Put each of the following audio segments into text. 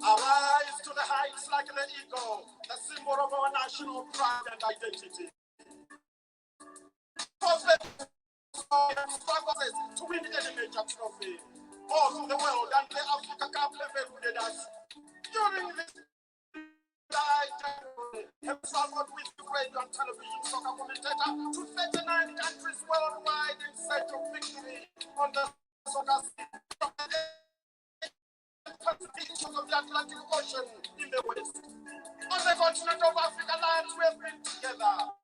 Arise to the heights like an eagle, the symbol of our national pride and identity. Struggles to win any major trophy, both in the world and the Africa Cup level with us. During this have traveled with the radio and television soccer commentator to 39 countries worldwide in search of victory on the soccer scene. Of the Atlantic Ocean in the West. On the continent of Africa, lands we have been together.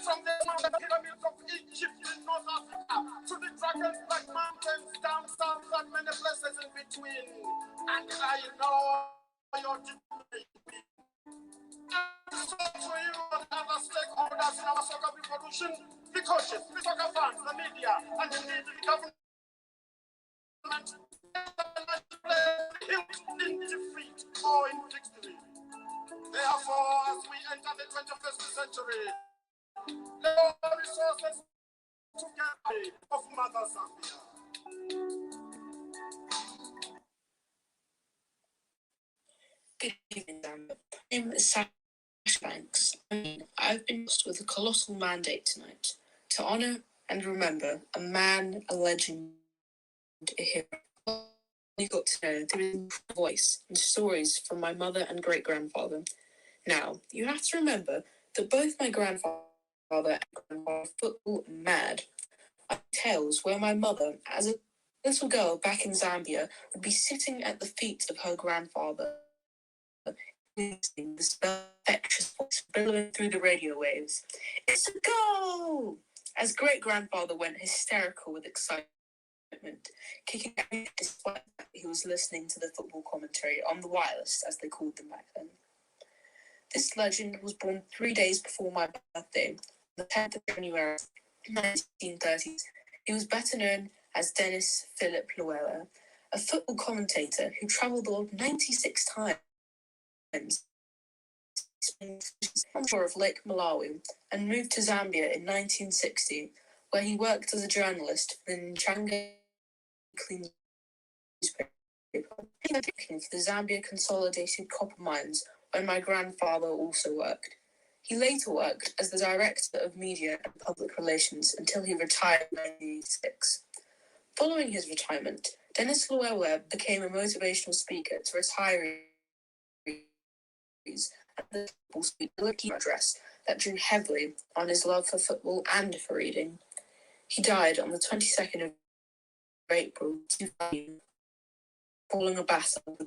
From the mountain pyramids of Egypt in North Africa to the Dragon's Mountains down south and many places in between. And I know your determination. And so to you and other stakeholders in our soccer revolution, the coaches, the soccer fans, the media, and indeed the government, in defeat or in victory. Therefore, as we enter the 21st century, let all resources together of Mother Zambia. Good evening, Zambia. My name is Sash Banks. I've been tasked with a colossal mandate tonight to honour and remember a man, a legend, a hero. You got to know through his voice and stories from my mother and great-grandfather. Now, you have to remember that both my grandfather and grandfather are football mad. I have tales where my mother, as a little girl back in Zambia, would be sitting at the feet of her grandfather, listening to this infectious voice billowing through the radio waves. "It's a goal!" As great-grandfather went hysterical with excitement, kicking everything despite the fact that he was listening to the football commentary on the wireless, as they called them back then. This legend was born 3 days before my birthday, on the 10th of January, 1930s. He was better known as Dennis Phillip Liwewe, a football commentator who travelled the world 96 times on the shore of Lake Malawi and moved to Zambia in 1960, where he worked as a journalist for the Nchanga newspaper. He was working for the Zambia Consolidated Copper Mines, where my grandfather also worked. He later worked as the Director of Media and Public Relations until he retired in 1986. Following his retirement, Dennis Liwewe became a motivational speaker to retirees and the football speaker address that drew heavily on his love for football and for reading. He died on the 22nd of April 2000, falling a battle.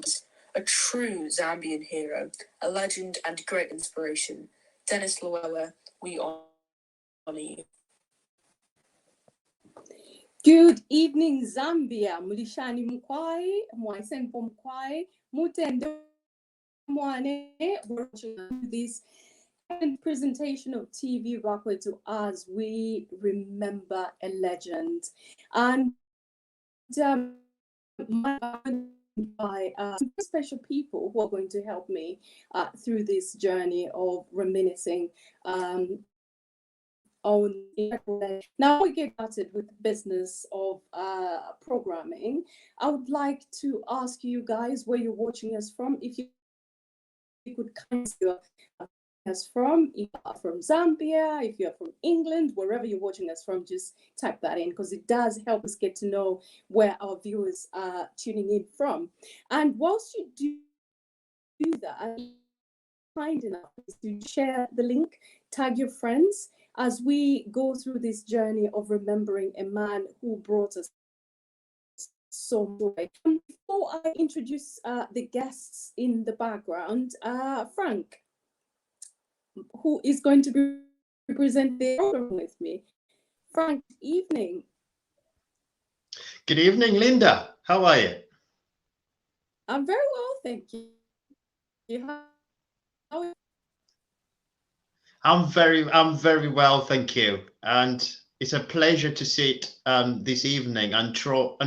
A true Zambian hero, a legend and great inspiration. Dennis Liwewe, we honor you. Good evening, Zambia. Mulishani mkwai, mwaisempo mkwai, mutende mwane. We're watching this presentation of TVBAKWETU As We Remember a Legend. And by some special people who are going to help me through this journey of reminiscing on. Now we get started with the business of programming. I would like to ask you guys where you're watching us from. If you could kind of us from, if you are from Zambia, if you're from England, wherever you're watching us from, just type that in because it does help us get to know where our viewers are tuning in from. And whilst you do that, kind enough to share the link, tag your friends as we go through this journey of remembering a man who brought us so much joy. Before I introduce the guests in the background, Frank, who is going to be presenting the program with me. Frank, evening. Good evening, Linda. How are you? I'm very well, thank you. How are you? I'm very well, thank you. And it's a pleasure to sit this evening and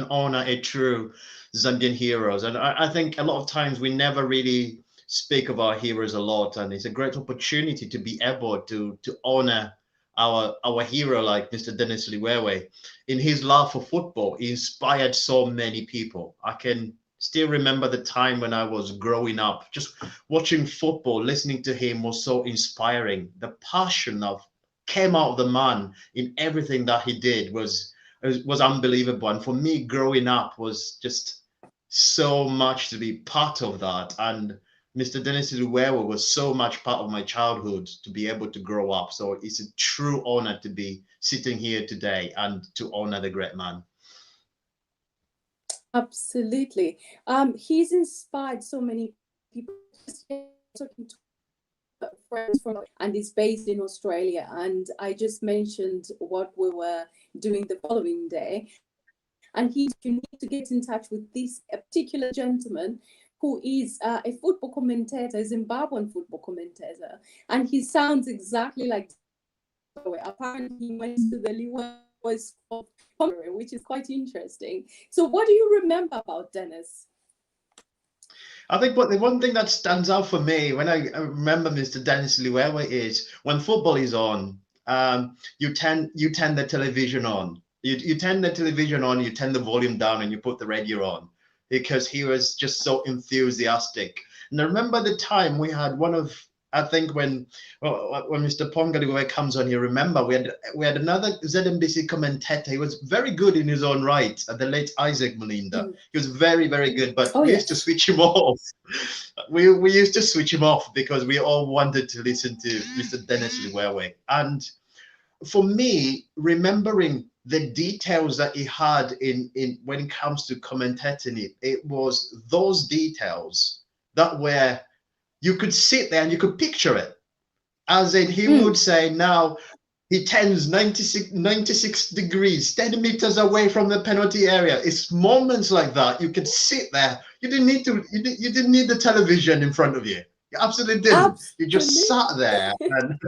honor a true Zambian heroes. And I think a lot of times we never really speak of our heroes a lot, and it's a great opportunity to be able to honor our hero like Mr. Dennis Liwewe. In his love for football, he inspired so many people. I can still remember the time when I was growing up, just watching football, listening to him was so inspiring. The passion of came out of the man in everything that he did was unbelievable. And for me, growing up was just so much to be part of that. And Mr. Dennis Liwewe was so much part of my childhood to be able to grow up. So it's a true honor to be sitting here today and to honor the great man. Absolutely. He's inspired so many people. Talking to friends from, and he's based in Australia. And I just mentioned what we were doing the following day. And you need to get in touch with this particular gentleman who is a football commentator, a Zimbabwean football commentator. And he sounds exactly like, apparently he went to the Liwewe School, which is quite interesting. So what do you remember about Dennis? I think the one thing that stands out for me when I remember Mr. Dennis Liwewe is when football is on, you turn the television on. You turn the television on, you turn the volume down, and you put the radio on because he was just so enthusiastic. And I remember the time we had I think when Mr. Ponga Liwewe comes on, you remember we had another ZMBC commentator. He was very good in his own right, the late Isaac Malinda. He was very, very good, but we used to switch him off. We used to switch him off because we all wanted to listen to Mr. Dennis Liwewe. And for me, remembering the details that he had in when it comes to commentating it was those details that were, you could sit there and you could picture it. As in, he would say, now he turns 96 degrees, 10 meters away from the penalty area. It's moments like that. You could sit there. You didn't need the television in front of you. You absolutely didn't. Absolutely. You just sat there. And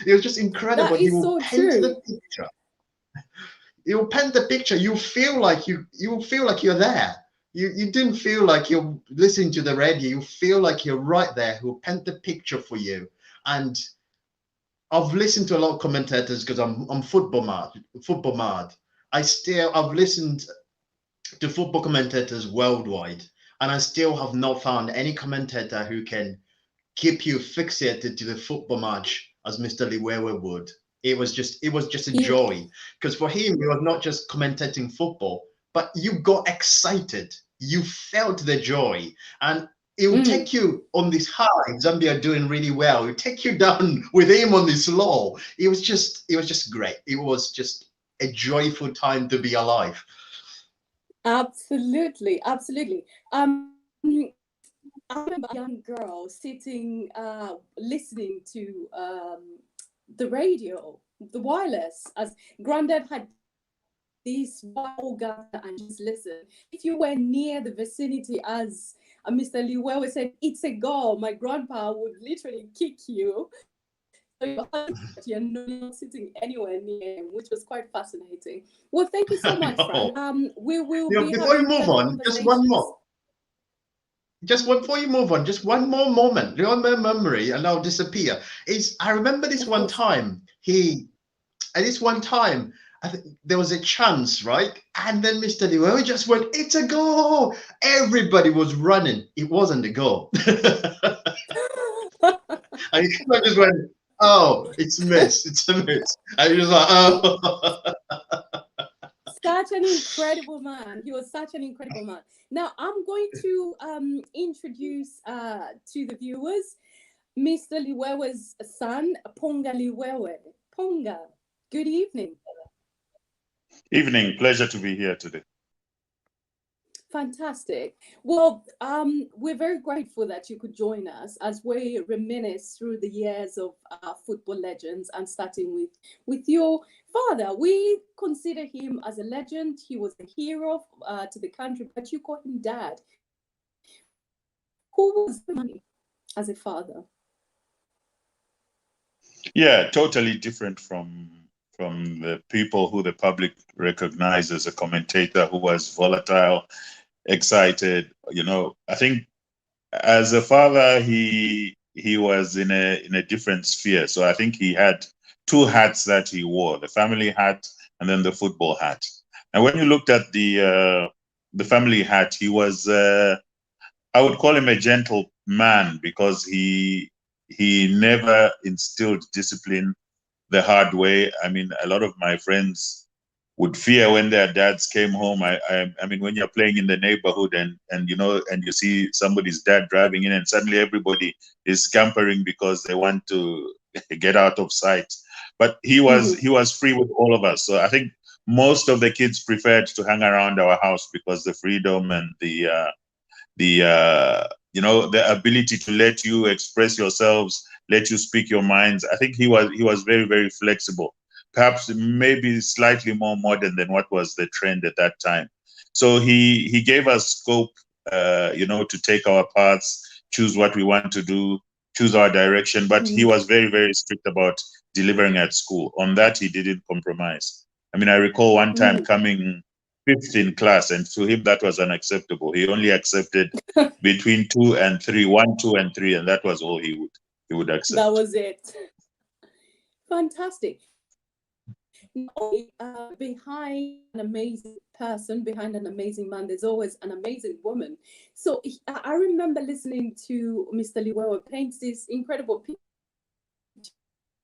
it was just incredible. He will paint the picture. He will paint the picture. You feel like you're there. you didn't feel like you're listening to the radio. You feel like you're right there, who paint the picture for you. And I've listened to a lot of commentators because I'm football mad. Football mad. I've listened to football commentators worldwide, and I still have not found any commentator who can keep you fixated to the football match as Mr. Liwewe would. It was just a He, joy, because for him it was not just commentating football, but you got excited, you felt the joy, and it would mm, take you on this high. Zambia doing really well. It would take you down with him on this low. It was just great. It was just a joyful time to be alive. absolutely, absolutely. I remember a young girl sitting, listening to the radio, the wireless, as Granddad had this organ and just listen. If you were near the vicinity, as Mr. Liwewe said, it's a goal, my grandpa would literally kick you. So you're not sitting anywhere near him, which was quite fascinating. Well, thank you so much, Fran. We will be Before you having move further on, just one conversations. more. Just one before you move on, just one more moment, on my memory, and I'll disappear. I remember this Of one course. time. At this one time, I think there was a chance, right? And then Mr. Liwewe just went, "It's a goal!" Everybody was running. It wasn't a goal. And he just went, "Oh, it's a miss. It's a miss." And he was like, "Oh." Such an incredible man. He was such an incredible man. Now I'm going to introduce to the viewers Mr. Liwewe's son, Ponga Liwewe. Ponga, good evening. Evening, pleasure to be here today. Fantastic. Well, we're very grateful that you could join us as we reminisce through the years of football legends, and starting with your father. We consider him as a legend. He was a hero to the country, but you call him dad. Who was money as a father? Yeah, totally different from the people who the public recognizes as a commentator who was volatile, excited. I think as a father, he was in a different sphere. So I think he had two hats that he wore: the family hat and then the football hat. And when you looked at the family hat, he was I would call him a gentle man, because he never instilled discipline the hard way. I mean, a lot of my friends would fear when their dads came home. I mean, when you're playing in the neighborhood and you see somebody's dad driving in, and suddenly everybody is scampering because they want to get out of sight. But he was free with all of us. So I think most of the kids preferred to hang around our house because the freedom and the ability to let you express yourselves, let you speak your minds. I think he was very, very flexible, perhaps maybe slightly more modern than what was the trend at that time. So he gave us scope, to take our paths, choose what we want to do, choose our direction. But he was very, very strict about delivering at school. On that, he didn't compromise. I mean, I recall one time coming fifth in class, and to him that was unacceptable. He only accepted between 2 and 3, 1, 2, and 3, and that was all he would accept. That was it. Fantastic. Behind an amazing person, behind an amazing man, there's always an amazing woman. So I remember listening to Mr. Liwewe paints this incredible picture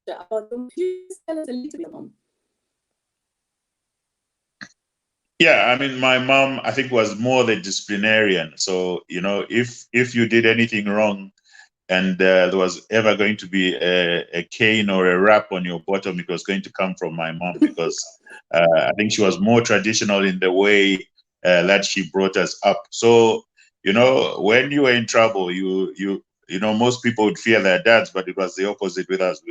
about them. Could you tell us a little bit about? Yeah, I mean, my mom, I think, was more the disciplinarian. So, if you did anything wrong and there was ever going to be a cane or a rap on your bottom, it was going to come from my mom, because I think she was more traditional in the way that she brought us up. So, when you were in trouble, most people would fear their dads, but it was the opposite with us.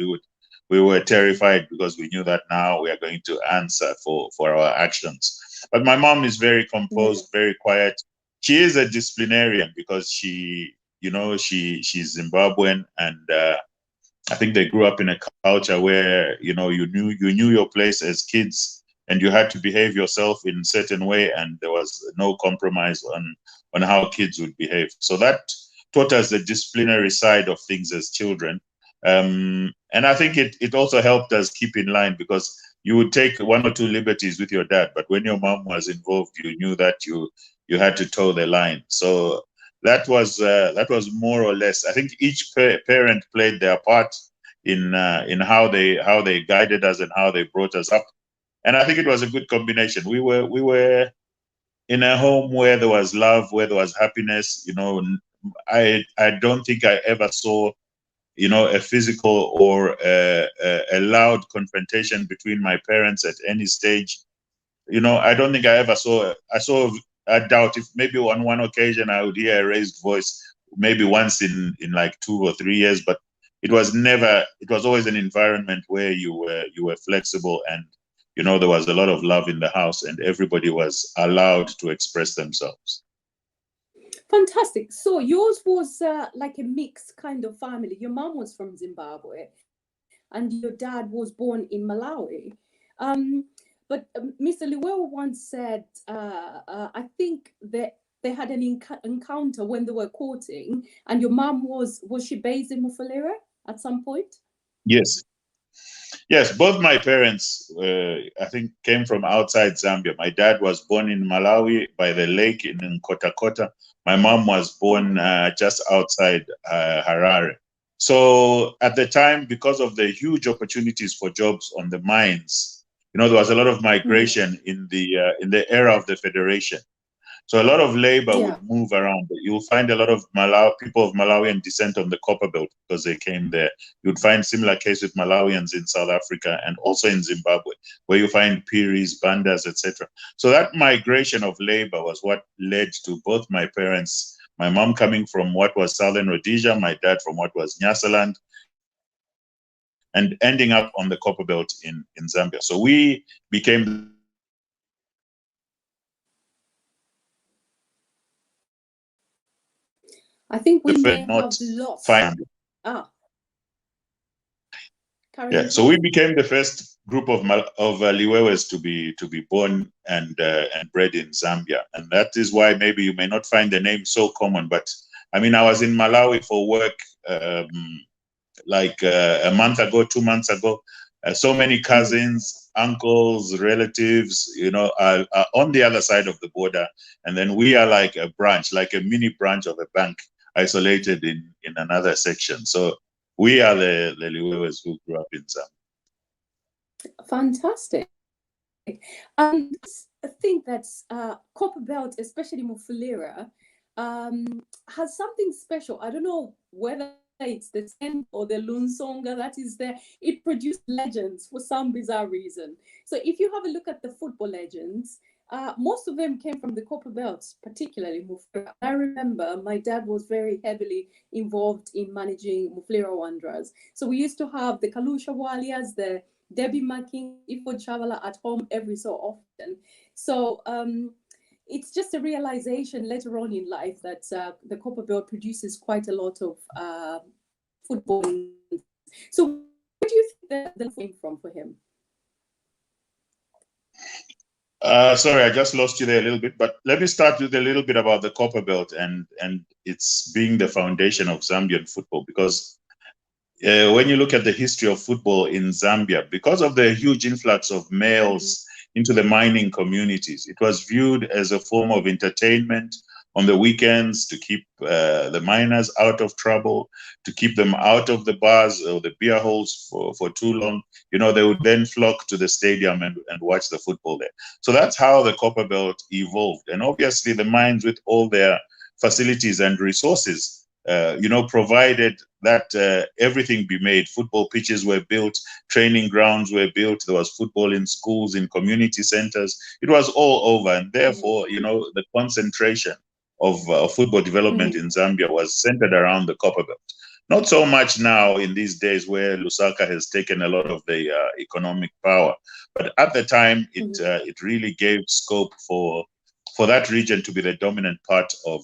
We were terrified because we knew that now we are going to answer for our actions. But my mom is very composed, very quiet. She is a disciplinarian because she's Zimbabwean, and I think they grew up in a culture where you knew your place as kids, and you had to behave yourself in a certain way, and there was no compromise on how kids would behave. So that taught us the disciplinary side of things as children. And I think it also helped us keep in line, because you would take one or two liberties with your dad, but when your mom was involved, you knew that you had to toe the line. So that was more or less. I think each parent played their part in how they guided us and how they brought us up, and I think it was a good combination. We were in a home where there was love, where there was happiness. I don't think I ever saw a physical or a loud confrontation between my parents at any stage. I don't think I ever saw. I doubt if maybe on one occasion I would hear a raised voice, maybe once in like 2 or 3 years, but it was never. It was always an environment where you were flexible, and there was a lot of love in the house, and everybody was allowed to express themselves. Fantastic. So yours was like a mixed kind of family. Your mom was from Zimbabwe, and your dad was born in Malawi. But Mr. Liwewe once said, I think that they had an encounter when they were courting, and your mom was she based in Mufulira at some point? Yes. Yes, both my parents, I think, came from outside Zambia. My dad was born in Malawi by the lake in Nkota. My mom was born just outside Harare. So at the time, because of the huge opportunities for jobs on the mines, there was a lot of migration in the era of the Federation. So a lot of labor would move around. You'll find a lot of people of Malawian descent on the Copper Belt because they came there. You'd find similar case with Malawians in South Africa and also in Zimbabwe, where you find Piris, Bandas, etc. So that migration of labor was what led to both my parents, my mom coming from what was Southern Rhodesia, my dad from what was Nyasaland, and ending up on the Copper Belt in Zambia. So we became I think we may have lost. Yeah, so we became the first group of Liwewes to be born and bred in Zambia, and that is why maybe you may not find the name so common. But I mean, I was in Malawi for work like a month ago, 2 months ago. So many cousins, uncles, relatives, are on the other side of the border, and then we are like a branch, like a mini branch of a bank, isolated in another section. So we are the Liwewes who grew up in Zambia. Fantastic. I think that's Copper Belt, especially Mufulira, has something special. I don't know whether it's the Tent or the Lunsonga that is there. It produced legends for some bizarre reason. So if you have a look at the football legends, most of them came from the Copper Belt, particularly Mufulira. I remember my dad was very heavily involved in managing Mufulira Wanderers. So we used to have the Kalusha Walias, the Debbie Making, Ifo Chavala at home every so often. So it's just a realization later on in life that the Copper Belt produces quite a lot of football. So where do you think that came from for him? Sorry, I just lost you there a little bit, but let me start with a little bit about the Copper Belt and it's being the foundation of Zambian football, because when you look at the history of football in Zambia, because of the huge influx of males into the mining communities, it was viewed as a form of entertainment on the weekends to keep the miners out of trouble, to keep them out of the bars or the beer halls for too long. They would then flock to the stadium and watch the football there. So that's how the Copper Belt evolved. And obviously the mines, with all their facilities and resources, provided that everything be made. Football pitches were built, training grounds were built, there was football in schools, in community centers. It was all over, and therefore, the concentration of football development in Zambia was centered around the Copper Belt. Not so much now in these days where Lusaka has taken a lot of the economic power, but at the time it really gave scope for for that region to be the dominant part of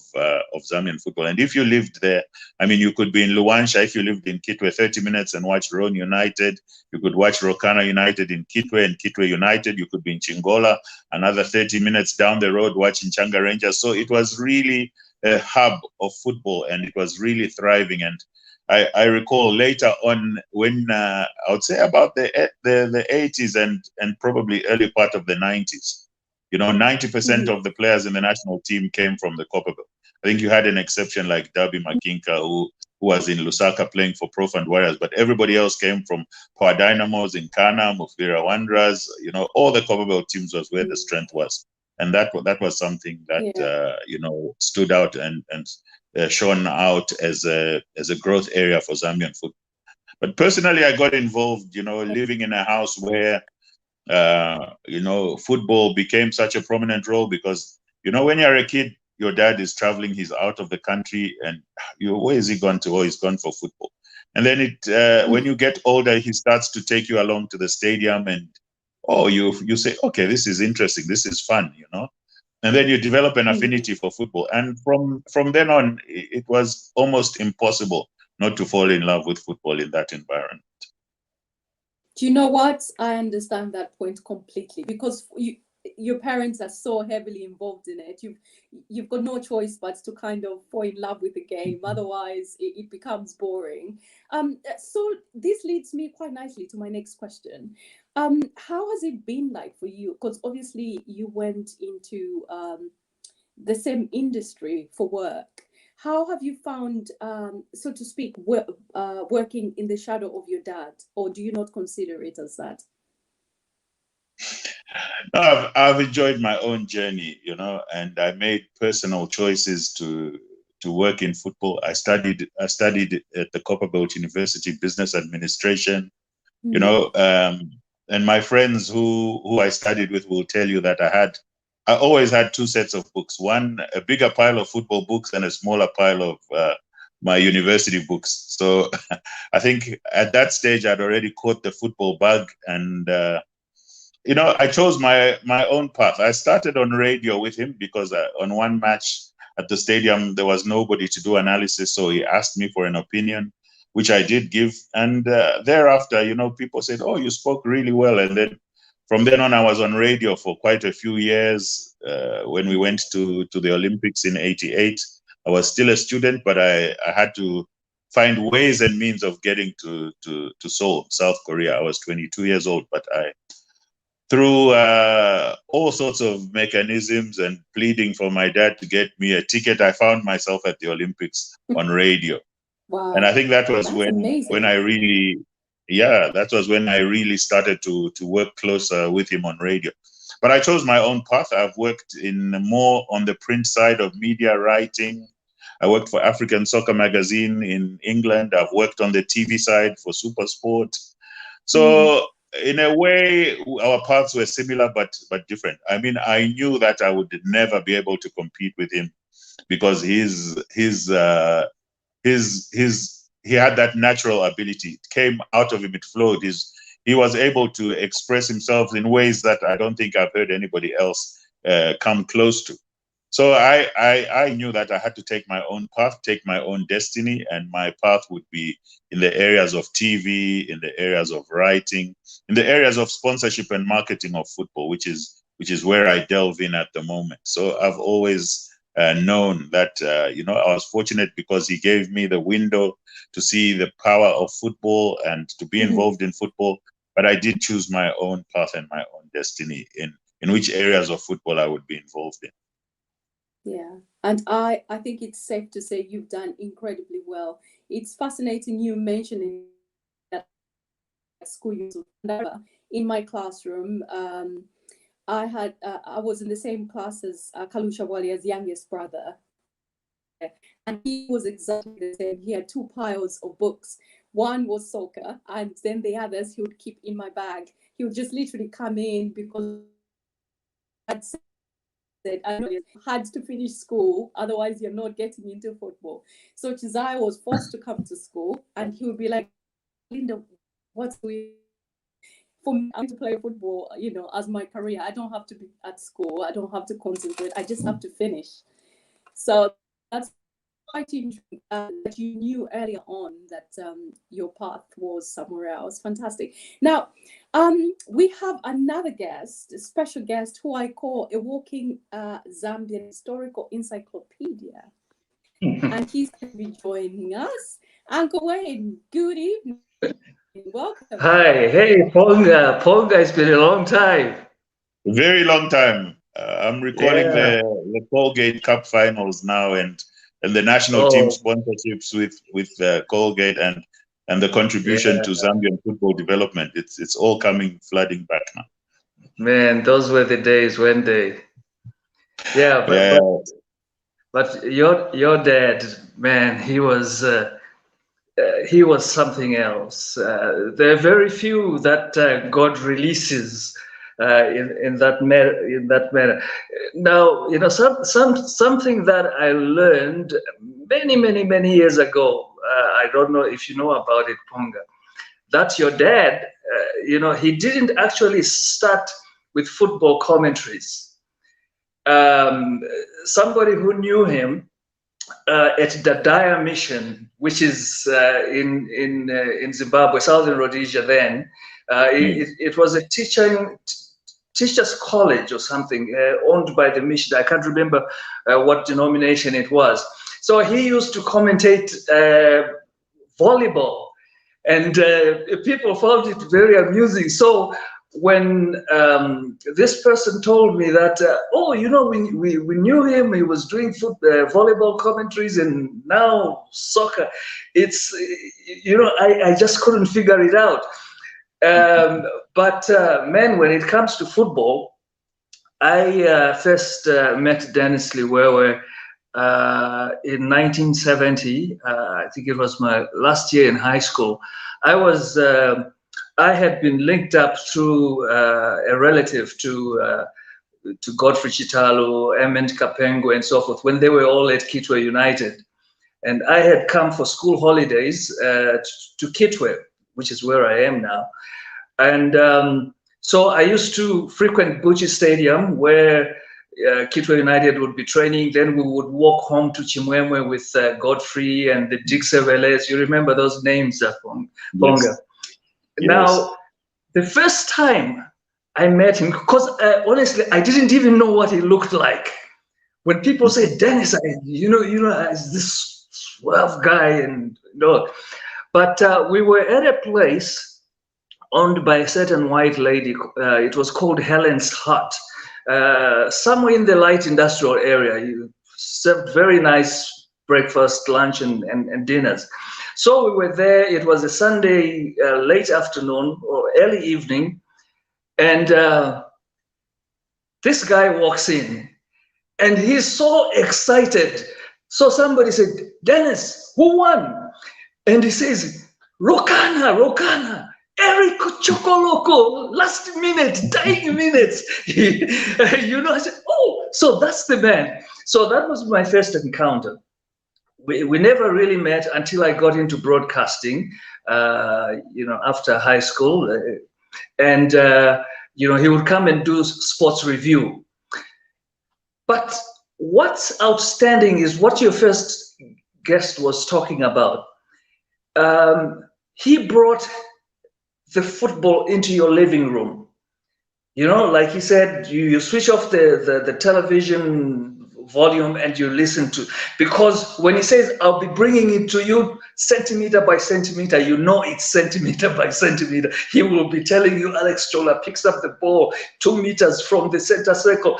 Zambian football. And if you lived there, I mean, you could be in Luanshya. If you lived in Kitwe, 30 minutes and watch Roan United. You could watch Rokana United in Kitwe and Kitwe United. You could be in Chingola, another 30 minutes down the road watching Changa Rangers. So it was really a hub of football, and it was really thriving. And I recall later on when I would say about the 80s and probably early part of the 90s, 90% of the players in the national team came from the Copperbelt. I think you had an exception like Dabi Makinka, who was in Lusaka playing for Profund Warriors, but everybody else came from Power Dynamos in Kana, Mufira Wanderers. All the Copperbelt teams was where the strength was, and that was something that stood out and shown out as a growth area for Zambian football. But personally, I got involved, living in a house where football became such a prominent role because, when you're a kid, your dad is traveling, he's out of the country, and where is he gone to? Oh, he's gone for football. And then when you get older, he starts to take you along to the stadium, and you say, okay, this is interesting, this is fun, and then you develop an affinity for football. And from then on, it was almost impossible not to fall in love with football in that environment. Do you know what? I understand that point completely, because your parents are so heavily involved in it. You've got no choice but to kind of fall in love with the game. Otherwise, it becomes boring. So this leads me quite nicely to my next question. How has it been like for you? Because obviously you went into the same industry for work. How have you found, so to speak, working in the shadow of your dad, or do you not consider it as that? No, I've enjoyed my own journey, and I made personal choices to work in football. I studied at the Copperbelt University Business Administration, and my friends who I studied with will tell you that I always had two sets of books, one, a bigger pile of football books and a smaller pile of my university books. So I think at that stage, I'd already caught the football bug, and I chose my own path. I started on radio with him because on one match at the stadium, there was nobody to do analysis. So he asked me for an opinion, which I did give. And thereafter, people said, oh, you spoke really well. And then from then on, I was on radio for quite a few years. When we went to the Olympics in '88, I was still a student, but I had to find ways and means of getting to Seoul, South Korea. I was 22 years old, but through all sorts of mechanisms and pleading for my dad to get me a ticket, I found myself at the Olympics on radio. Wow. And I think that was amazing. when I really, that was when I really started to work closer with him on radio. But I chose my own path. I've worked more on the print side of media writing. I worked for African Soccer Magazine in England. I've worked on the TV side for Super Sport. So in a way, our paths were similar but different. I mean, I knew that I would never be able to compete with him because he had that natural ability. It came out of him, it flowed. He was able to express himself in ways that I don't think I've heard anybody else come close to. So I knew that I had to take my own path, take my own destiny, and my path would be in the areas of TV, in the areas of writing, in the areas of sponsorship and marketing of football, which is where I delve in at the moment. So I've always known that, I was fortunate because he gave me the window to see the power of football and to be involved in football. But I did choose my own path and my own destiny in which areas of football I would be involved in. Yeah, and I think it's safe to say you've done incredibly well. It's fascinating you mentioning that school in my classroom. I was in the same class as Kalusha Walia's youngest brother, and he was exactly the same. He had two piles of books. One was soccer, and then the others he would keep in my bag. He would just literally come in because I'd said I had to finish school, otherwise you're not getting into football. So Chizai was forced to come to school, and he would be like, Linda, what's with? for me, I'm to play football, you know, as my career. I don't have to be at school. I don't have to concentrate. I just have to finish. So that's quite interesting that you knew earlier on that your path was somewhere else. Fantastic. Now, we have another guest, a special guest, who I call a walking Zambian historical encyclopedia. And he's going to be joining us. Uncle Wayne, good evening. Welcome. Hi, hey, Ponga. Ponga, it's been a long time. Very long time. I'm recalling the Colgate Cup finals now, and the national team sponsorships with Colgate and the contribution to Zambian football development. It's all coming flooding back now. Man, those were the days, weren't they? Yeah, but your dad, man, he was something else. There are very few that God releases in that manner. Now, you know, something that I learned many years ago. I don't know if you know about it, Ponga. That your dad, you know, he didn't actually start with football commentaries. Somebody who knew him at the Dire Mission, which is in Zimbabwe, Southern Rhodesia then, it was a teachers college or something owned by the mission. I can't remember what denomination it was. So he used to commentate volleyball, and people found it very amusing. So when this person told me that, oh, you know, we knew him, he was doing volleyball commentaries and now soccer, it's, you know, I just couldn't figure it out. But man, when it comes to football, I first met Dennis Liwewe in 1970. I think it was my last year in high school. I had been linked up through a relative to Godfrey Chitalo, Ement Kapengo, and so forth, when they were all at Kitwe United. And I had come for school holidays to Kitwe, which is where I am now. And so I used to frequent Buchi Stadium, where Kitwe United would be training. Then we would walk home to Chimwemwe with Godfrey and the Dixeveles. You remember those names, Ponga? Yes. Now, the first time I met him, because honestly, I didn't even know what he looked like. When people say, Dennis, you know, as this suave guy, and you know, but we were at a place owned by a certain white lady. It was called Helen's Hut, somewhere in the light industrial area. You served very nice breakfast, lunch, and dinners. So we were there. It was a Sunday late afternoon or early evening, and this guy walks in, and he's so excited. So somebody said, Dennis, who won? And he says, Rokana, Eric Chipolopolo, last minute, dying minutes. You know, I said, oh, so that's the man. So that was my first encounter. We never really met until I got into broadcasting, you know, after high school. And, you know, he would come and do sports review. But what's outstanding is what your first guest was talking about. He brought the football into your living room. You know, like he said, you switch off the television volume and you listen to, because when he says, I'll be bringing it to you centimeter by centimeter, you know it's centimeter by centimeter. He will be telling you Alex Chola picks up the ball 2 meters from the center circle,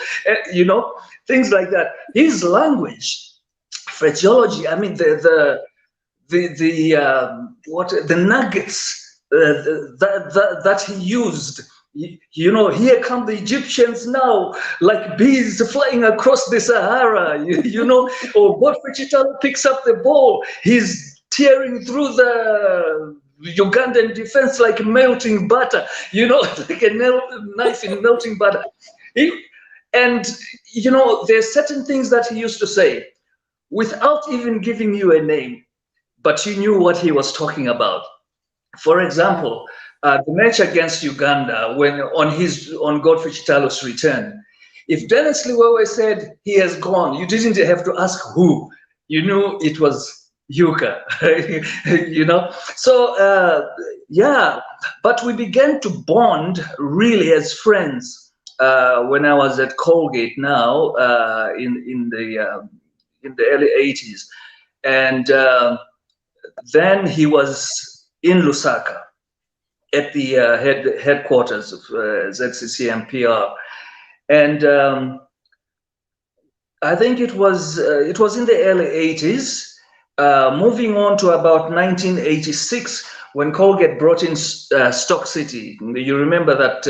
you know, things like that. His language, phraseology, I mean, the nuggets that he used. You know, here come the Egyptians now, like bees flying across the Sahara, you know, or Godfrey Chitalo picks up the ball, he's tearing through the Ugandan defense like melting butter, you know, like a knife in melting butter. And, you know, there's certain things that he used to say without even giving you a name, but you knew what he was talking about. For example, the match against Uganda, when on Godfrey Chitalo's return. If Dennis Liwewe said he has gone, you didn't have to ask who. You knew it was Yuka, you know. So yeah, but we began to bond really as friends when I was at Colgate now in the early 80s, and then he was in Lusaka at the headquarters of ZCC and PR, and I think it was in the early 80s, moving on to about 1986 when Colgate brought in Stock City. You remember that,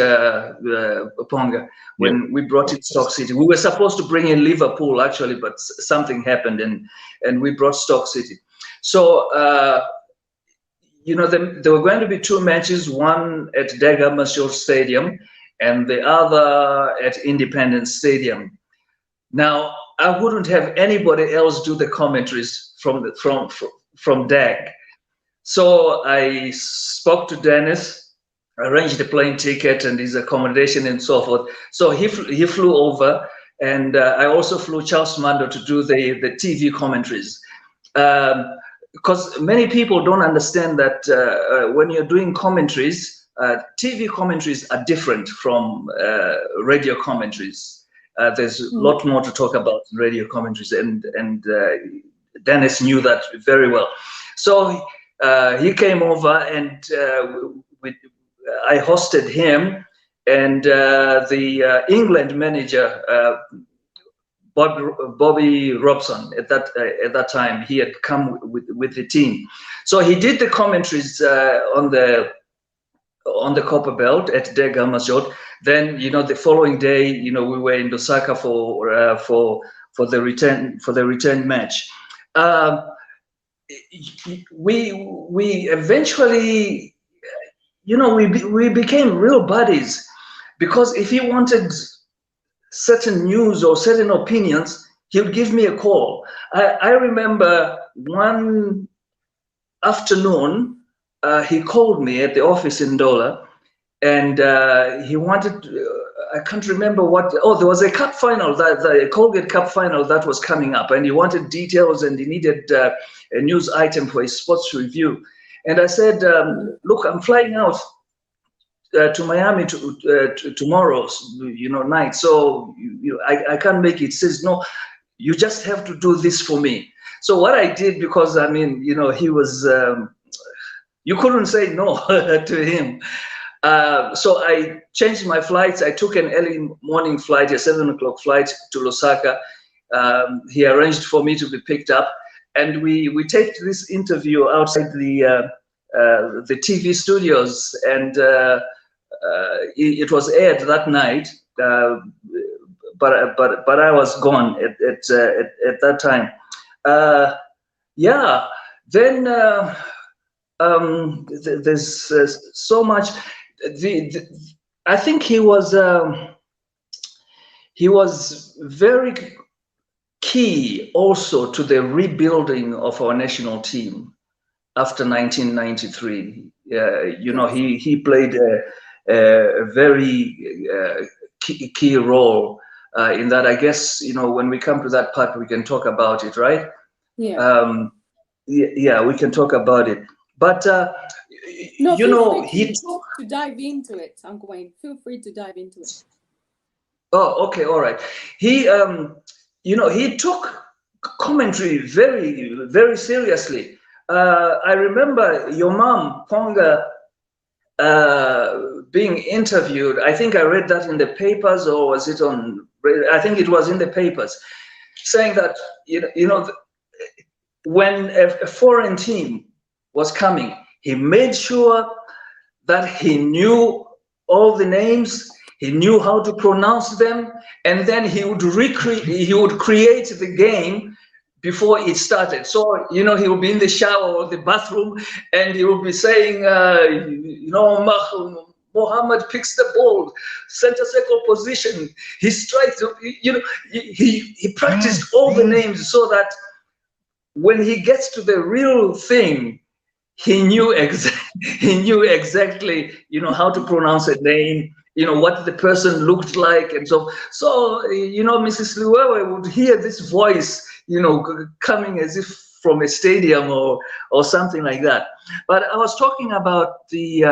Ponga, when we brought in Stock City. We were supposed to bring in Liverpool actually, but something happened and we brought Stock City. So you know, there were going to be two matches, one at Dega Masjid Stadium and the other at Independence Stadium. Now, I wouldn't have anybody else do the commentaries from DAG. So I spoke to Dennis, arranged the plane ticket and his accommodation and so forth. So he flew over, and I also flew Charles Mando to do the TV commentaries. Because many people don't understand that when you're doing commentaries, TV commentaries are different from radio commentaries. There's a lot more to talk about in radio commentaries, and Dennis knew that very well. So he came over, and I hosted him, and the England manager, Bobby Robson, at that time, he had come with the team. So he did the commentaries on the Copper Belt at Dega Masjid. Then, you know, the following day, you know, we were in Lusaka for the return match. We eventually, you know, we became real buddies, because if he wanted certain news or certain opinions, he would give me a call. I remember one afternoon, he called me at the office in Ndola, and he wanted, I can't remember what, there was a cup final, the Colgate Cup final that was coming up, and he wanted details, and he needed a news item for his sports review. And I said, look, I'm flying out to Miami tomorrow, you know, night, so I can't make it. He says, no, you just have to do this for me. So what I did, because I mean, you know, he was, you couldn't say no to him. So I changed my flights. I took an early morning flight, a 7 o'clock flight to Lusaka. He arranged for me to be picked up, and we taped this interview outside the TV studios, and it was aired that night. But I was gone at that time. Yeah. Then there's so much. I think he was very key also to the rebuilding of our national team after 1993. You know, he played a very key role in that. I guess, you know, when we come to that part, we can talk about it, right? Yeah. Yeah, we can talk about it. But no, you know, he took to dive into it, Uncle Wayne. Feel free to dive into it. Oh, okay, all right. He, you know, he took commentary very, very seriously. I remember your mom, Ponga, being interviewed. I think I read that in the papers, or was it on? I think it was in the papers, saying that you know, when a foreign team was coming, he made sure that he knew all the names, he knew how to pronounce them, and then he would create the game before it started. So, you know, he would be in the shower or the bathroom, and he would be saying, you know, Mohammed picks the ball, center circle position, he strikes, you know, he practiced all the names so that when he gets to the real thing, he knew exactly, you know, how to pronounce a name, you know, what the person looked like, and so you know, Mrs. Liwewe would hear this voice, you know, coming as if from a stadium or something like that. But I was talking about the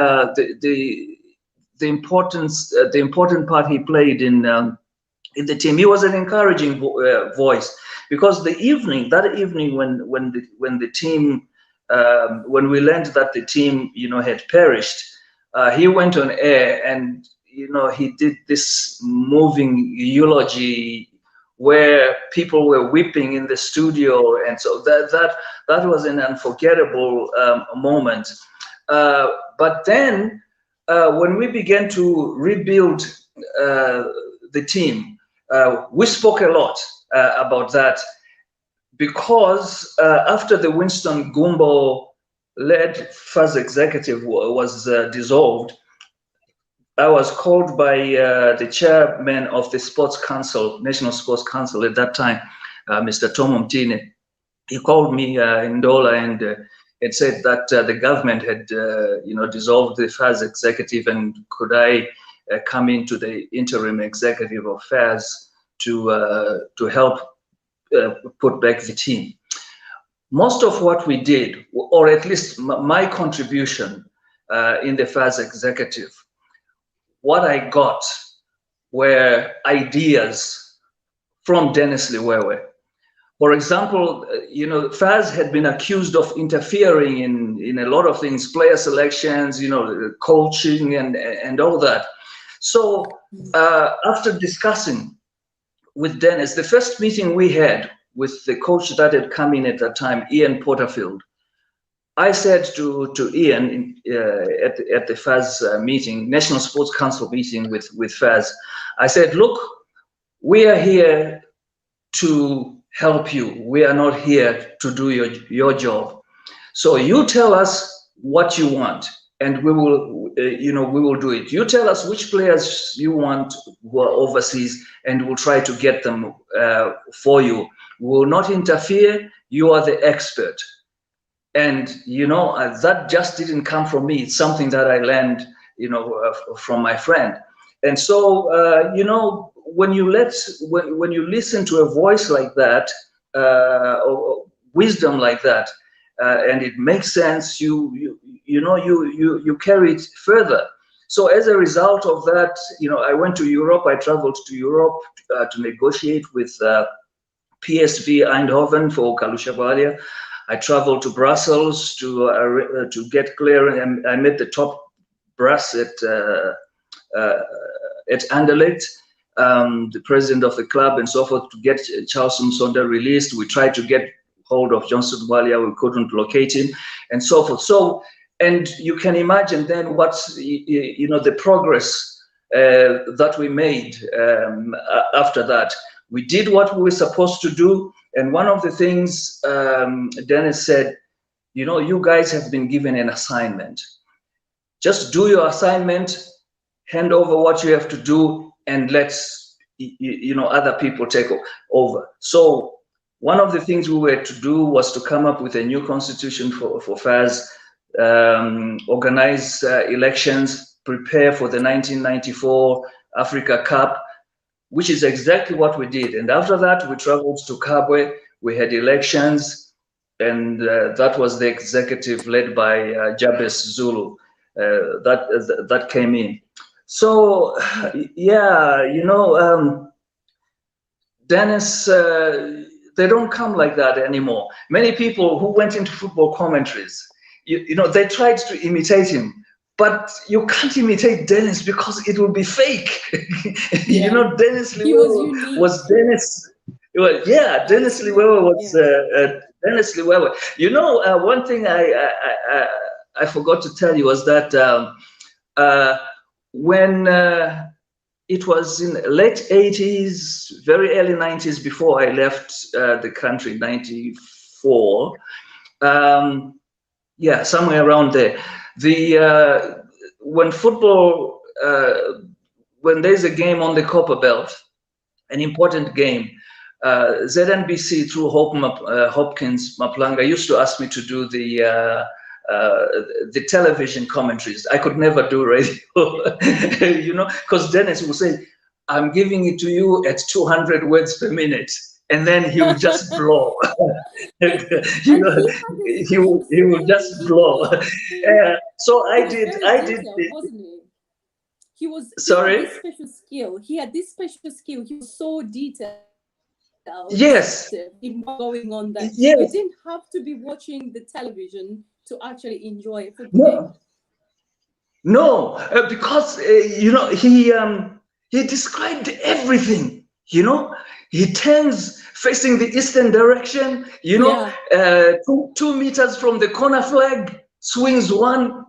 important part he played in the team. He was an encouraging voice, because that evening when the team when we learned that the team, you know, had perished, he went on air, and you know, he did this moving eulogy where people were weeping in the studio, and so that was an unforgettable moment. But then when we began to rebuild the team, we spoke a lot about that, because after the Winston Gumbo led FAS executive was dissolved, I was called by the chairman of the Sports Council, National Sports Council at that time, Mr. Tom Mtine. He called me in Dola and it said that the government had, you know, dissolved the FAS executive, and could I come into the interim executive of FAS to help put back the team. Most of what we did, or at least my contribution in the FAS executive, what I got were ideas from Dennis Liwewe. For example, you know, FAS had been accused of interfering in a lot of things, player selections, you know, coaching and all that. So after discussing with Dennis, the first meeting we had with the coach that had come in at that time, Ian Porterfield, I said to Ian at the FAS meeting, National Sports Council meeting with FAS, I said, look, we are here to help you. We are not here to do your job. So you tell us what you want, and we will, you know, we will do it. You tell us which players you want who are overseas, and we'll try to get them for you. We will not interfere. You are the expert. And, you know, that just didn't come from me. It's something that I learned, you know, from my friend. And so, you know, when you listen to a voice like that, or wisdom like that, and it makes sense, you carry it further. So as a result of that, you know, I went to Europe. I traveled to Europe to negotiate with PSV Eindhoven for Kalusha Balia. I traveled to Brussels to get clear, and I met the top brass at Anderlecht, the president of the club and so forth, to get Charles Msonda released. We tried to get hold of Johnson Balia. We couldn't locate him, and so forth. So, and you can imagine then what's, you know, the progress that we made after that. We did what we were supposed to do. And one of the things Dennis said, you know, you guys have been given an assignment. Just do your assignment, hand over what you have to do, and let's, you know, other people take over. So one of the things we were to do was to come up with a new constitution for FAS, organize elections, prepare for the 1994 Africa Cup, which is exactly what we did. And after that, we traveled to Kabwe. We had elections, and that was the executive led by Jabez Zulu that came in. So, yeah, you know, Dennis, they don't come like that anymore. Many people who went into football commentaries, you know, they tried to imitate him. But you can't imitate Dennis because it will be fake. Yeah. You know, Dennis Liwewe was Dennis. Well, yeah, Dennis Liwewe was Dennis Liwewe. You know, one thing I forgot to tell you was that when it was in late 80s, very early 90s, before I left the country, 94, yeah, somewhere around there. When football, when there's a game on the Copper Belt, an important game, ZNBC through Hopkins Maplanga used to ask me to do the the television commentaries. I could never do radio, you know, because Dennis will say, "I'm giving it to you at 200 words per minute," and then he will just blow. You know, he will just blow. So I did. Wasn't he? He Sorry? had this special skill. He had this special skill. He was so detailed. Yes. In going on that. Yes. You didn't have to be watching the television to actually enjoy a football game. No, because you know, he described everything. You know, he turns facing the eastern direction. You know, 2 meters from the corner flag, swings one.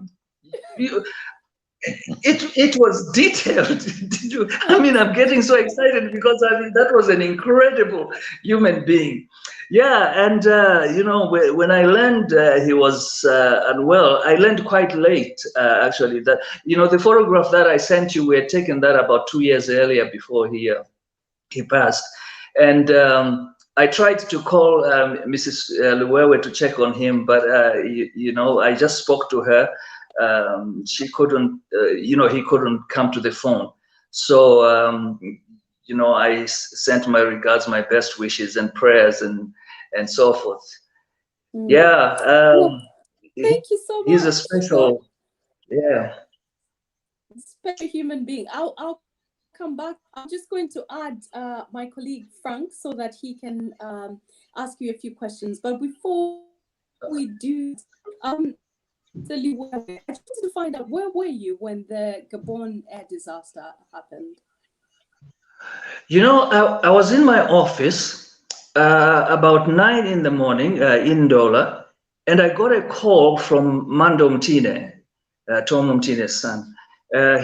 It was detailed. I mean, I'm getting so excited because I mean that was an incredible human being. Yeah, and you know, when I learned he was unwell, I learned quite late actually. That, you know, the photograph that I sent you, we had taken that about 2 years earlier before he passed, and I tried to call Mrs. Liwewe to check on him, but you know, I just spoke to her. She couldn't, you know, he couldn't come to the phone. So, you know, I sent my regards, my best wishes and prayers and so forth. Yeah. Well, thank you so much. He's a special, special human being. I'll come back. I'm just going to add my colleague Frank so that he can ask you a few questions. But before we do, I just wanted to find out, where were you when the Gabon air disaster happened? You know, I was in my office about 9 in the morning in Dola, and I got a call from Mando Mtine, Tom Mtine's son.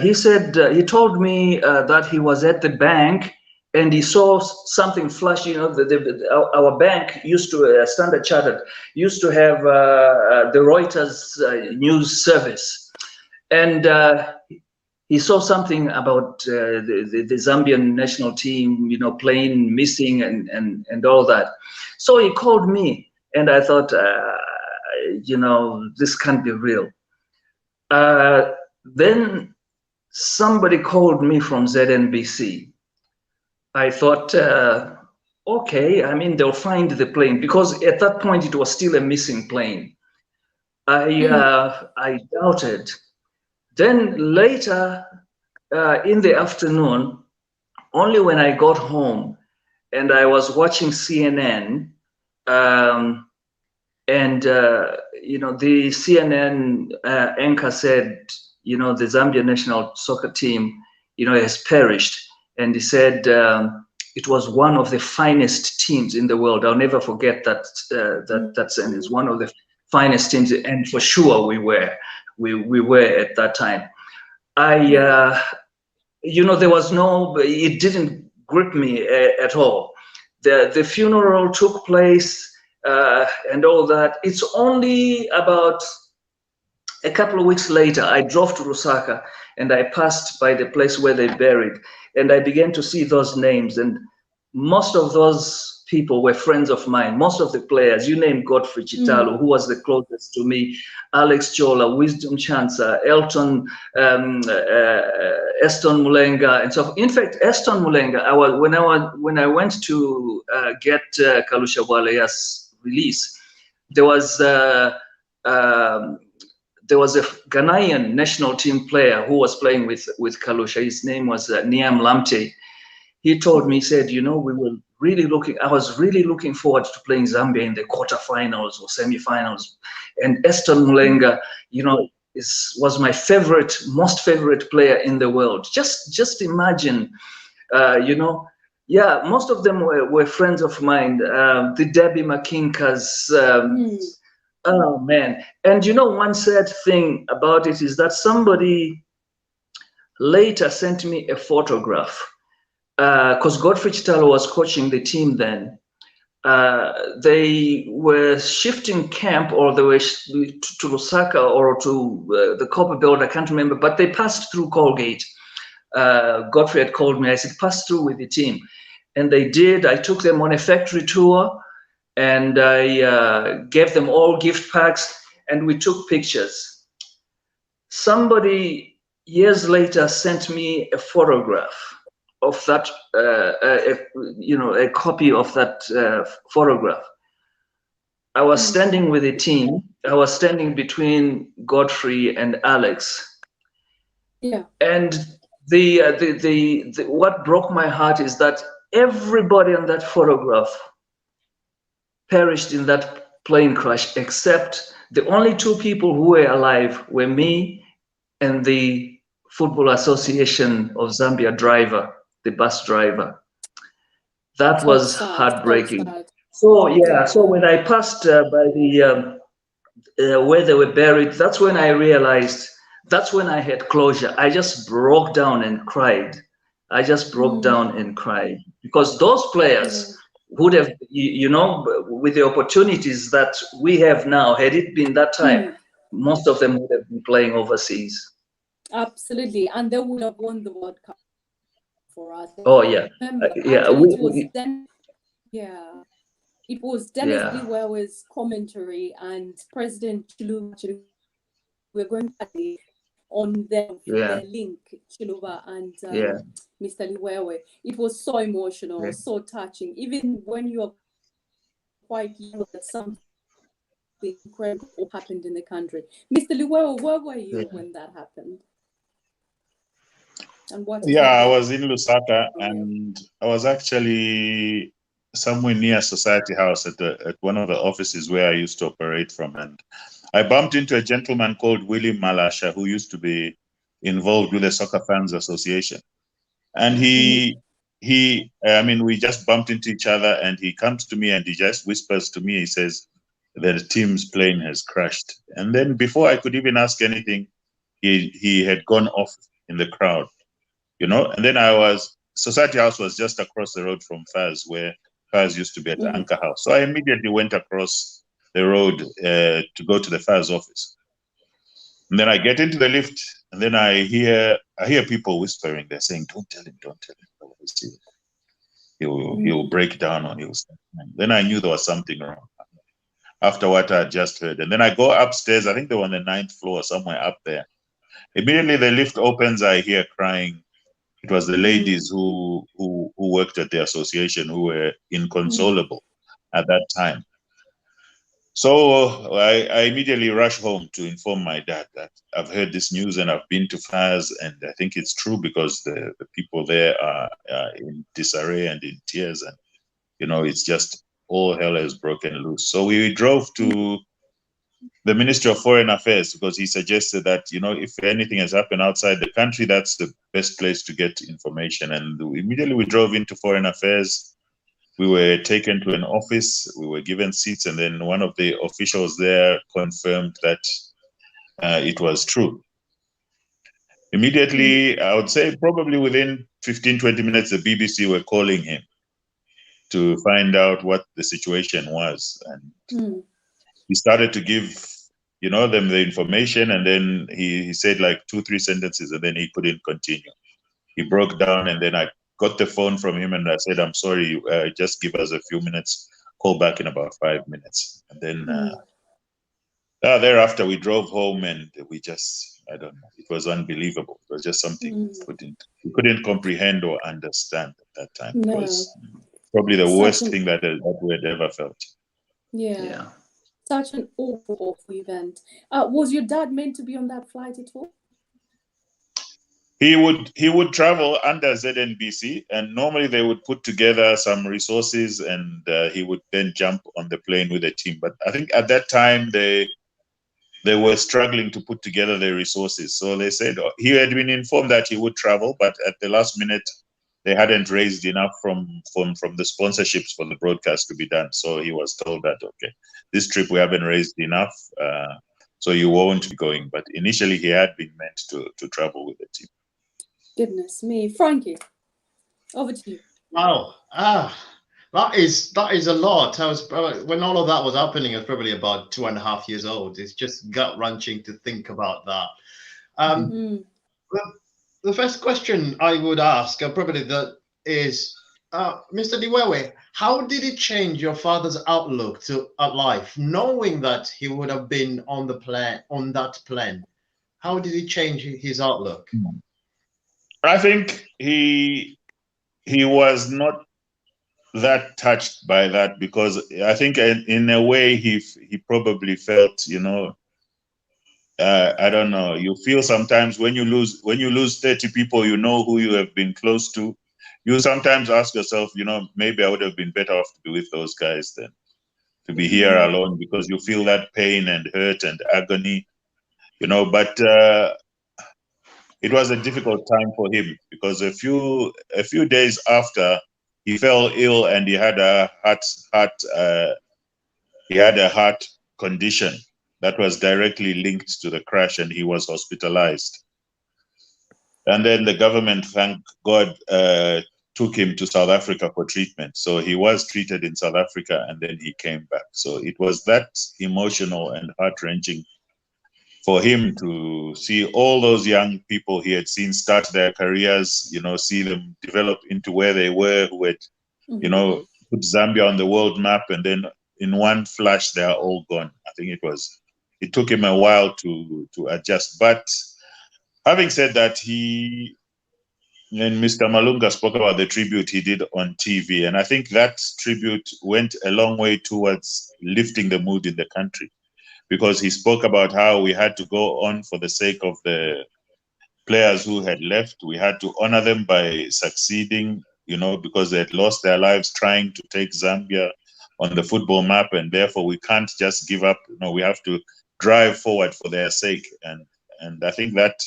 He said, he told me that he was at the bank and he saw something flash. You know, our bank used to, Standard Chartered, used to have the Reuters news service. And he saw something about the Zambian national team, you know, plane missing and all that. So he called me and I thought, you know, this can't be real. Then somebody called me from ZNBC. I thought, okay, I mean, they'll find the plane, because at that point it was still a missing plane. I doubted. Then later in the afternoon, only when I got home and I was watching CNN, you know, the CNN anchor said, you know, the Zambian national soccer team, you know, has perished. And he said it was one of the finest teams in the world. I'll never forget that that sentence. One of the finest teams, and for sure we were at that time. You know, there was no, it didn't grip me at all. The funeral took place and all that. It's only about a couple of weeks later, I drove to Lusaka and I passed by the place where they buried, and I began to see those names, and most of those people were friends of mine. Most of the players, you name Godfrey Chitalo, who was the closest to me, Alex Chola, Wisdom Chancer, Elton, Eston Mulenga, and so. In fact, Eston Mulenga, when I went to get Kalusha Bwaleya's release, there was a Ghanaian national team player who was playing with Kalusha. His name was Niam Lamte. He told me, he said, you know, I was really looking forward to playing Zambia in the quarterfinals or semifinals. And Eston Mulenga, you know, was my most favorite player in the world. Just imagine, you know, yeah, most of them were friends of mine. The Debbie McKinkas, oh man. And you know, one sad thing about it is that somebody later sent me a photograph, because Godfrey Chitalo was coaching the team then. They were shifting camp, or they were to Lusaka or to the Copper Belt, I can't remember, but they passed through Colgate. Godfrey had called me. I said, pass through with the team. And they did. I took them on a factory tour, and I gave them all gift packs. and we took pictures. Somebody years later sent me a photograph of that, a copy of that photograph. I was standing with a team. I was standing between Godfrey and Alex. Yeah. And the what broke my heart is that everybody on that photograph perished in that plane crash, except the only two people who were alive were me and the Football Association of Zambia driver, the bus driver. That So was sad, heartbreaking. so sad. So yeah, so when I passed by the where they were buried, that's when I realized, that's when I had closure. I just broke down and cried. I just broke down and cried, because those players would have, with the opportunities that we have now, had it been that time, most of them would have been playing overseas. Absolutely, and they would have won the World Cup for us. Oh yeah, It was Dennis Liwewe's commentary and President Chiluba. Actually, we're going to on them the link, Chiluba and Mr. Liwewe. It was so emotional, so touching. Even when you are quite young, that something incredible happened in the country. Mr. Liwewe, where were you when that happened? And what? I was in Lusaka, and I was actually somewhere near Society House at one of the offices where I used to operate from, and I bumped into a gentleman called Willie Malasha, who used to be involved with the Soccer Fans Association, and we just bumped into each other, and he comes to me and he just whispers to me, he says, the team's plane has crashed. And then before I could even ask anything, he had gone off in the crowd, and then Society House was just across the road from Faz, where Faz used to be at the Anchor House. So I immediately went across the road to go to the Faz office. And then I get into the lift, and then I hear people whispering. They're saying, don't tell him. He'll break down on you. Then I knew there was something wrong after what I had just heard. And then I go upstairs. I think they were on the 9th floor, somewhere up there. Immediately the lift opens, I hear crying. It was the ladies who worked at the association who were inconsolable at that time. So I immediately rushed home to inform my dad that I've heard this news and I've been to Faz, and I think it's true, because the people there are in disarray and in tears, and it's just all hell has broken loose. So we drove to the Ministry of Foreign Affairs, because he suggested that, if anything has happened outside the country, that's the best place to get information. And immediately we drove into Foreign Affairs. We were taken to an office, we were given seats, and then one of the officials there confirmed that it was true. Immediately, I would say probably within 15, 20 minutes, the BBC were calling him to find out what the situation was. And he started to give, them the information, and then he said like 2-3 sentences, and then he couldn't continue. He broke down, and then I got the phone from him and I said, I'm sorry, just give us a few minutes, call back in about 5 minutes. And then thereafter we drove home, and we just, I don't know, it was unbelievable. It was just something we couldn't comprehend or understand at that time. It was probably the worst thing that we had ever felt. Yeah. Such an awful event. Was your dad meant to be on that flight at all? He would travel under ZNBC, and normally they would put together some resources, and he would then jump on the plane with the team. But I think at that time they were struggling to put together the resources. So they said he had been informed that he would travel, but at the last minute they hadn't raised enough from the sponsorships for the broadcast to be done. So he was told that, okay, this trip we haven't raised enough, so you won't be going. But initially he had been meant to travel with the team. Goodness me. Frankie, over to you. Wow. That is a lot. I was probably, when all of that was happening, I was probably about 2.5 years old. It's just gut-wrenching to think about that. The first question I would ask, probably that is, Mr. Liwewe, how did it change your father's outlook to life, knowing that he would have been on that plane? How did it change his outlook? I think he was not that touched by that, because I think in a way he probably felt, you know, I don't know. You feel sometimes when you lose 30 people, you know, who you have been close to. You sometimes ask yourself, you know, maybe I would have been better off to be with those guys than to be here alone, because you feel that pain and hurt and agony, you know. But it was a difficult time for him, because a few days after, he fell ill and he had a heart condition that was directly linked to the crash, and he was hospitalized. And then the government, thank God, took him to South Africa for treatment. So he was treated in South Africa, and then he came back. So it was that emotional and heart-wrenching for him to see all those young people he had seen start their careers, you know, see them develop into where they were, who had, you know, put Zambia on the world map, and then in one flash, they are all gone. I think it took him a while to adjust. But having said that, Mr. Malunga spoke about the tribute he did on TV, and I think that tribute went a long way towards lifting the mood in the country, because he spoke about how we had to go on for the sake of the players who had left. We had to honor them by succeeding, you know, because they had lost their lives trying to take Zambia on the football map, and therefore we can't just give up. You know, we have to drive forward for their sake. And I think that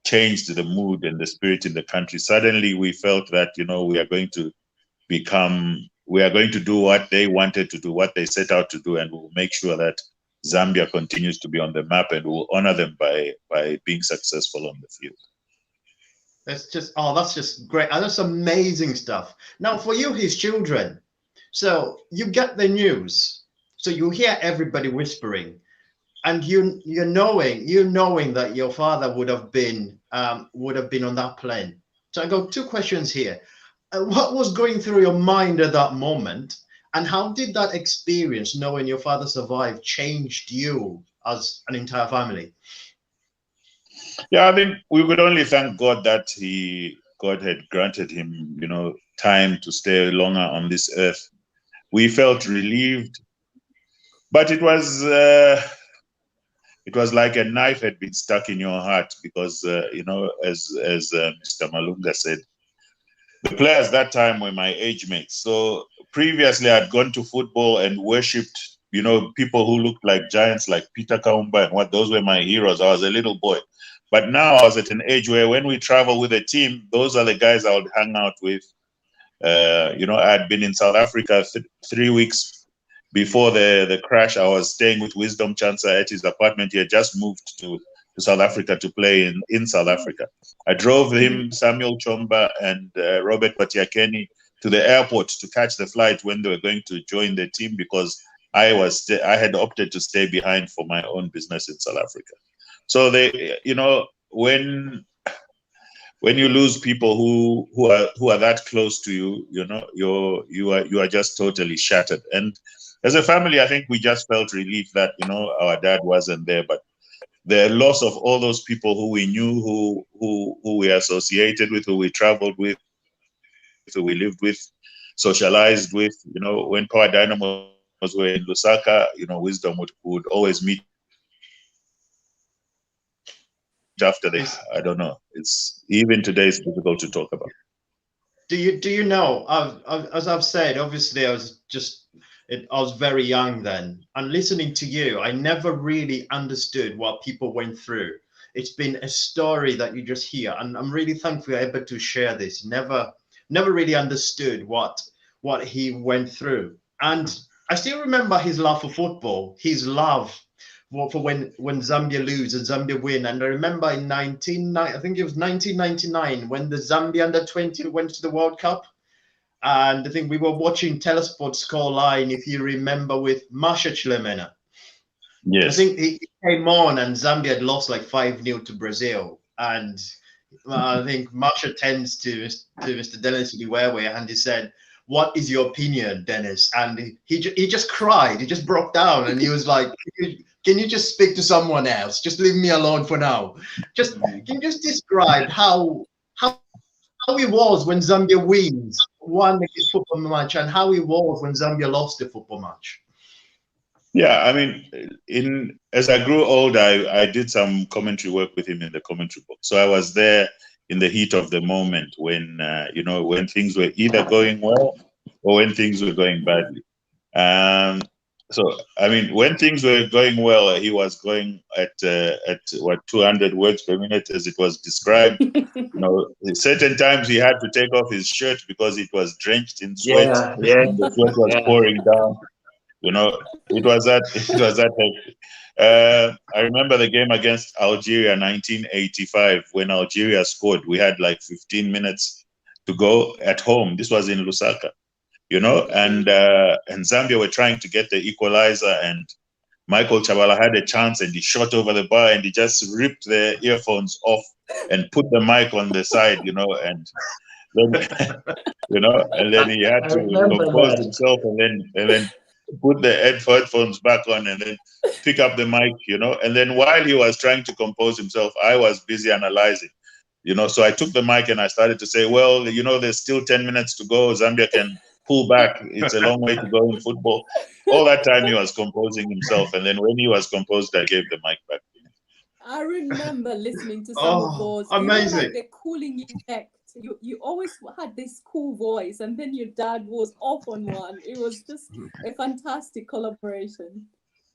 changed the mood and the spirit in the country. Suddenly we felt that, you know, we are going to do what they wanted to do, what they set out to do, and we'll make sure that Zambia continues to be on the map, and we'll honor them by being successful on the field. That's just great. That's amazing stuff. Now, for you, his children, so you get the news, so you hear everybody whispering, and you knowing that your father would have been on that plane. So I got two questions here. What was going through your mind at that moment, and how did that experience, knowing your father survived, changed you as an entire family? Yeah, I think we could only thank God that God had granted him, you know, time to stay longer on this earth. We felt relieved, but it was like a knife had been stuck in your heart, because you know, as Mr. Malunga said, the players that time were my age mates. So previously I'd gone to football and worshipped, you know, people who looked like giants, like Peter Kaumba, and those were my heroes. I was a little boy. But now I was at an age where when we travel with a team, those are the guys I would hang out with. You know, I had been in South Africa 3 weeks before the crash. I was staying with Wisdom Chancellor at his apartment. He had just moved to South Africa to play in South Africa. I drove him, Samuel Chomba, and Robert Patiakeni to the airport to catch the flight when they were going to join the team, because I had opted to stay behind for my own business in South Africa. So they, you know, when you lose people who are that close to you, you know, you are just totally shattered. And as a family, I think we just felt relief that, you know, our dad wasn't there. But the loss of all those people who we knew, who we associated with, who we traveled with, who we lived with, socialized with, you know, when Power Dynamos were in Lusaka, you know, Wisdom would always meet after this. I don't know. It's even today it's difficult to talk about. Do you know? As I've said, obviously I was very young then, and listening to you, I never really understood what people went through. It's been a story that you just hear, and I'm really thankful you're able to share this. Never really understood what he went through, and I still remember his love for football, his love for when Zambia lose and Zambia win. And I remember I think it was 1999 when the Zambia under-20 went to the World Cup. And I think we were watching Telesport Scoreline, if you remember, with Masha Chilemena. Yes. I think he came on and Zambia had lost like 5-0 to Brazil. And I think Masha tends to Mr. Dennis Liwewe, and he said, what is your opinion, Dennis? And he just cried. He just broke down, and he was like, can you just speak to someone else? Just leave me alone for now. Just can you just describe how he was when Zambia won the football match, and how he was when Zambia lost the football match? Yeah, I mean, as I grew older, I did some commentary work with him in the commentary box. So I was there in the heat of the moment when, when things were either going well or when things were going badly. So, I mean, when things were going well, he was going at 200 words per minute, as it was described. Certain times he had to take off his shirt because it was drenched in sweat. Yeah. And the sweat was pouring down. It was that I remember the game against Algeria, 1985, when Algeria scored. We had like 15 minutes to go at home. This was in Lusaka. And Zambia were trying to get the equalizer, and Michael Chabala had a chance, and he shot over the bar, and he just ripped the earphones off and put the mic on the side, and then, and then he had to compose himself, and then put the headphones back on, and then pick up the mic, and then while he was trying to compose himself, I was busy analyzing, so I took the mic and I started to say, well, there's still 10 minutes to go. Zambia can pull back. It's a long way to go in football. All that time he was composing himself, and then when he was composed, I gave the mic back to him. I remember listening to some of those. Amazing. Like the cooling effect. You always had this cool voice, and then your dad was off on one. It was just a fantastic collaboration.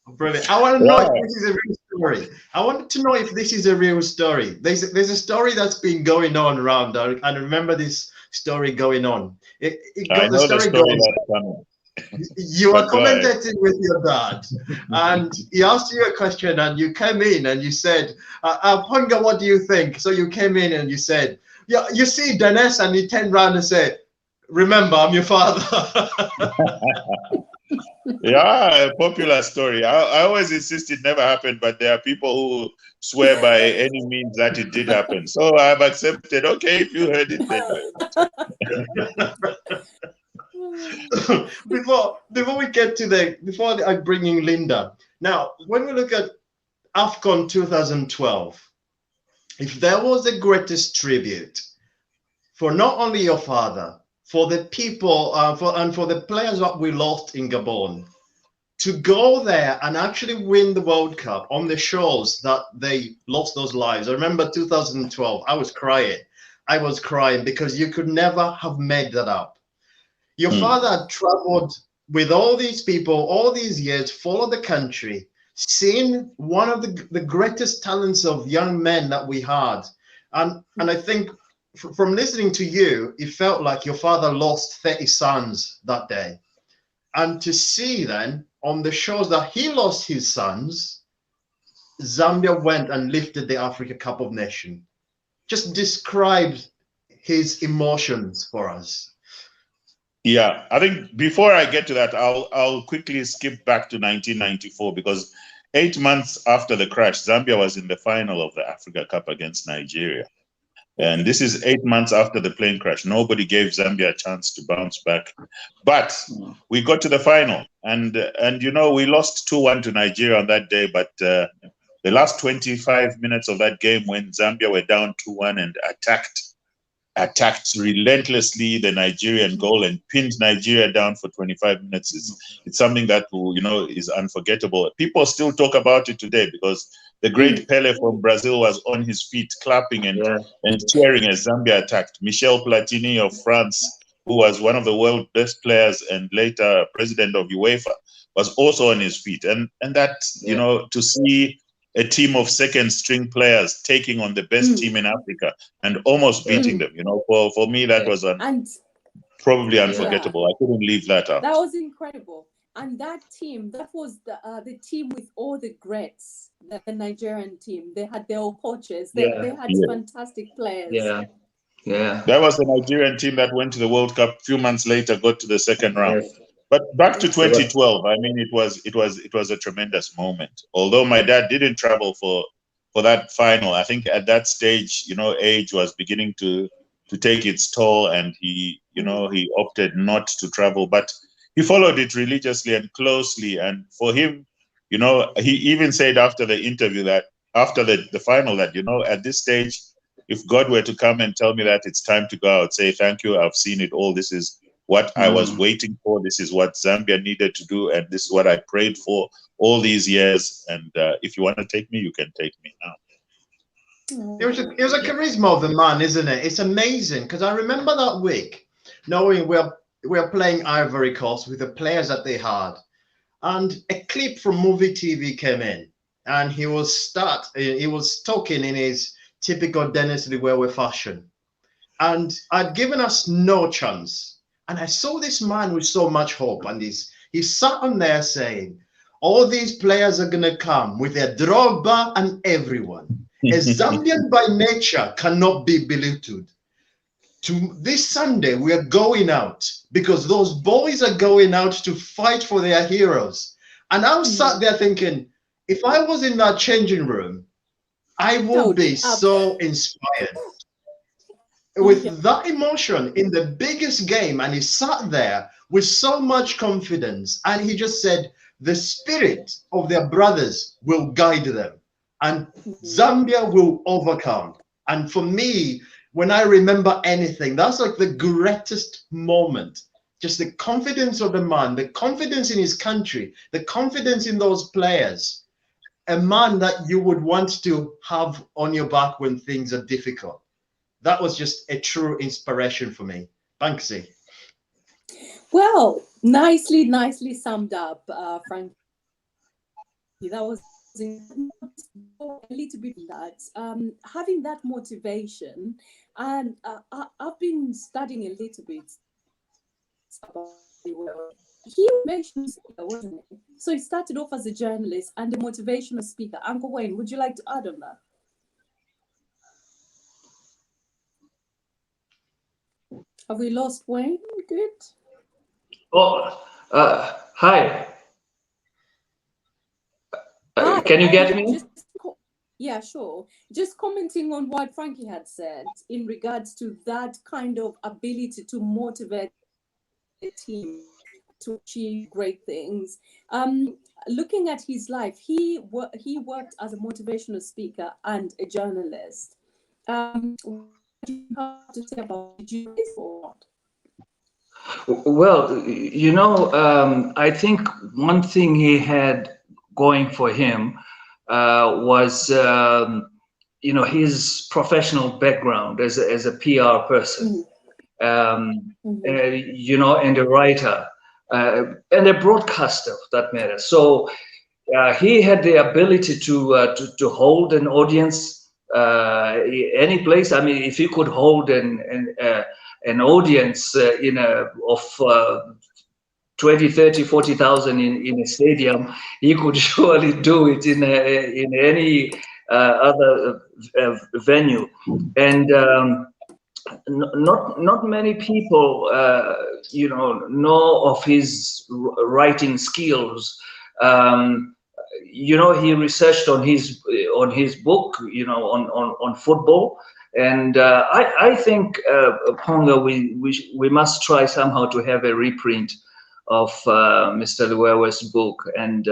Brilliant. I want to know if this is a real story. I want to know if this is a real story. There's a story that's been going on around. I remember this story going on. The story goes, you were commentating with your dad, and he asked you a question, and you came in and you said, Ponga, what do you think? So you came in and you said, yeah, you see Dennis, and he turned around and said, remember, I'm your father. Yeah, a popular story. I always insist it never happened, but there are people who swear by any means that it did happen. So I've accepted, okay, if you heard it, then. Before we get to before I bring in Linda, now, when we look at AFCON 2012, if there was the greatest tribute for not only your father, for the people, for the players that we lost in Gabon, to go there and actually win the World Cup on the shores that they lost those lives. I remember 2012, I was crying. I was crying because you could never have made that up. Your father had traveled with all these people, all these years, followed the country, seen one of the greatest talents of young men that we had. And I think from listening to you, it felt like your father lost 30 sons that day. And to see then on the shores that he lost his sons, Zambia went and lifted the Africa Cup of Nations. Just describe his emotions for us. Yeah, I think before I get to that, I'll quickly skip back to 1994, because 8 months after the crash, Zambia was in the final of the Africa Cup against Nigeria. And this is 8 months after the plane crash. Nobody gave Zambia a chance to bounce back. But we got to the final, and we lost 2-1 to Nigeria on that day. But the last 25 minutes of that game, when Zambia were down 2-1 and attacked relentlessly the Nigerian goal and pinned Nigeria down for 25 minutes, it's something that is unforgettable. People still talk about it today, because the great Pele from Brazil was on his feet clapping and cheering as Zambia attacked. Michel Platini of France, who was one of the world's best players and later president of UEFA, was also on his feet. And that, to see a team of second string players taking on the best team in Africa and almost beating them, for me, that was probably unforgettable. I couldn't leave that out. That was incredible. And that team, that was the team with all the greats, the Nigerian team. They had their own coaches. They had fantastic players. Yeah. That was the Nigerian team that went to the World Cup a few months later, got to the second round. Yes. But back to 2012, I mean, it was a tremendous moment. Although my dad didn't travel for that final, I think at that stage, age was beginning to take its toll, and he, you know, he opted not to travel, but he followed it religiously and closely. And for him, you know, he even said after the interview that after the final that, you know, at this stage, if God were to come and tell me that it's time to go, I would say, thank you, I've seen it all. This is what I was waiting for. This is what Zambia needed to do. And this is what I prayed for all these years. And if you want to take me, you can take me now. It was a charisma of the man, isn't it? It's amazing, because I remember that week, knowing we're playing Ivory Coast with the players that they had, and a clip from Movie TV came in, and he was talking in his typical Dennis Liwewe fashion, and I'd given us no chance, and I saw this man with so much hope, and he sat on there saying, all these players are gonna come with their Drogba and everyone. A Zambian by nature cannot be belittled. This Sunday, we are going out because those boys are going out to fight for their heroes. And I was sat there thinking, if I was in that changing room, I would be so inspired. With that emotion in the biggest game, and he sat there with so much confidence, and he just said, the spirit of their brothers will guide them, and Zambia will overcome. And for me, when I remember anything, that's like the greatest moment. Just the confidence of the man, the confidence in his country, the confidence in those players. A man that you would want to have on your back when things are difficult. That was just a true inspiration for me. Banksy. Well, nicely summed up, Frankie. That was a little bit of that. Having that motivation, and I've been studying a little bit about he mentioned speaker, wasn't he? So he started off as a journalist and a motivational speaker. Uncle Wayne, would you like to add on that? Have we lost Wayne? Good. Oh, hi. Can you get me? Yeah, sure. Just commenting on what Frankie had said in regards to that kind of ability to motivate the team to achieve great things. Looking at his life, he worked as a motivational speaker and a journalist. What do you have to say about this or not? Well, you know, I think one thing he had going for him was, you know, his professional background as a PR person, you know, and a writer and a broadcaster, for that matter. So he had the ability to hold an audience any place. I mean, if he could hold an audience of 20, 30, 40,000 in a stadium, he could surely do it in any other venue. And not many people, you know of his writing skills. You know, he researched on his book, you know, on football. And I think, Ponga, we must try somehow to have a reprint of Mr. Liwewe's book, and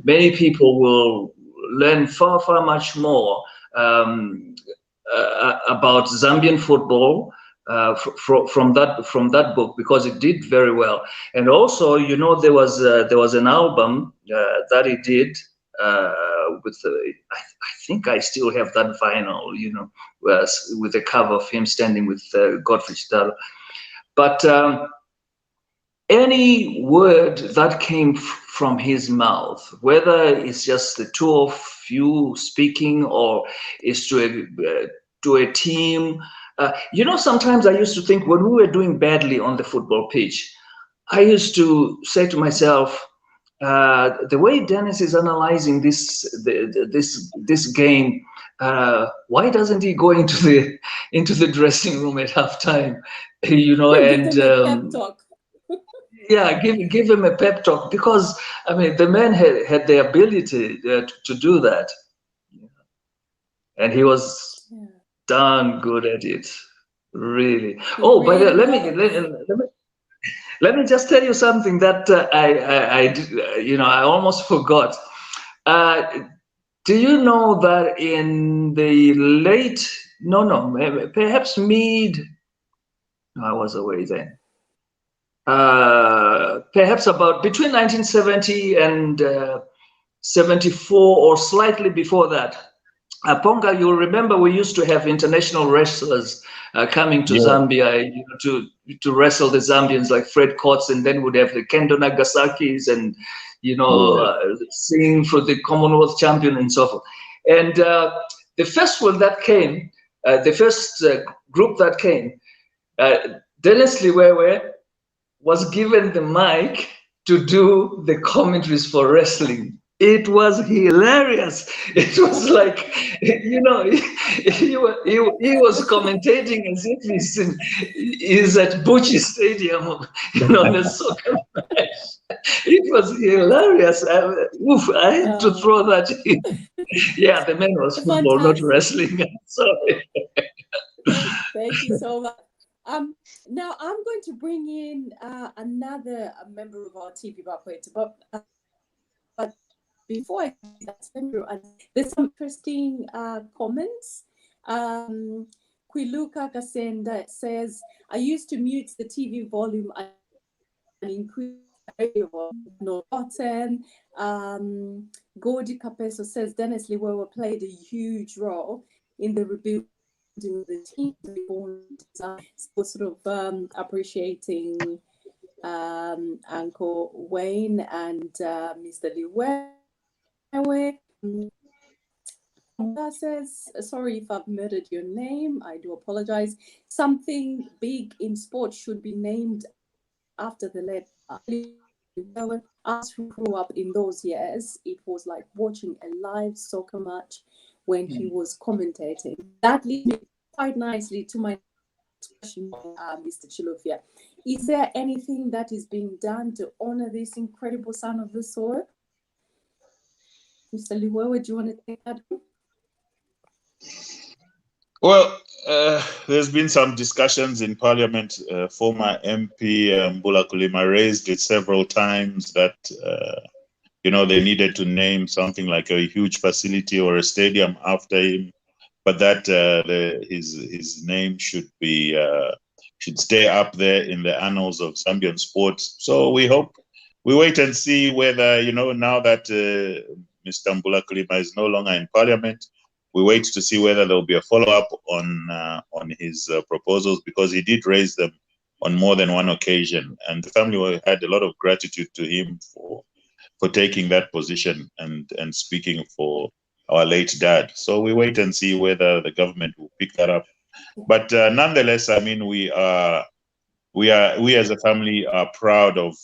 many people will learn far much more about Zambian football from that book, because it did very well. And also, you know, there was an album that he did with I think I still have that vinyl, you know, with the cover of him standing with Godfrey Chitalo. But any word that came from his mouth, whether it's just the two of you speaking or it's to a team, you know, sometimes I used to think when we were doing badly on the football pitch, I used to say to myself, the way Dennis is analyzing this game, why doesn't he go into the dressing room at halftime, you know, and yeah, give him a pep talk, because I mean the man had the ability to do that, and he was darn good at it. Really. Oh, but Really let me just tell you something that I almost forgot. Do you know that in the late, perhaps mid, no, I was away then. Perhaps about between 1970 and 74 or slightly before that. Ponga, you'll remember we used to have international wrestlers coming to Zambia, to wrestle the Zambians, like Fred Kotz, and then would have the Kendo Nagasaki's and, sing for the Commonwealth champion and so forth. And the first one that came, the first group that came, Dennis Liwewe was given the mic to do the commentaries for wrestling. It was hilarious. It was like, he was commentating as if he's at Bucci Stadium, the soccer match. It was hilarious. I had to throw that in. Yeah, the man was football, not wrestling. Sorry. Thank you so much. Now I'm going to bring in another member of our TVBAKWETU, but before I do that, there's some interesting comments. Kwiluka Kasenda says, I used to mute the TV volume and increase the radio volume, no button. Gordy Capeso says, Dennis Liwewe played a huge role in the rebuilding of the team. So sort of appreciating Uncle Wayne and Mr. Liwewe. Says, sorry if I've murdered your name, I do apologize. Something big in sports should be named after the late us who grew up in those years. It was like watching a live soccer match when he was commentating. That leads me quite nicely to my question, Mr. Chilufya. Is there anything that is being done to honor this incredible son of the soil? Mr. Liwewe, do you want to take that? Well, there's been some discussions in Parliament. Former MP Mbula Kulima raised it several times that they needed to name something like a huge facility or a stadium after him, but that his name should stay up there in the annals of Zambian sports. So we wait and see whether now that Mr. Mbula Kulima is no longer in Parliament. We wait to see whether there will be a follow-up on his proposals, because he did raise them on more than one occasion, and the family had a lot of gratitude to him for taking that position and speaking for our late dad. So we wait and see whether the government will pick that up. But nonetheless, I mean, we as a family are proud of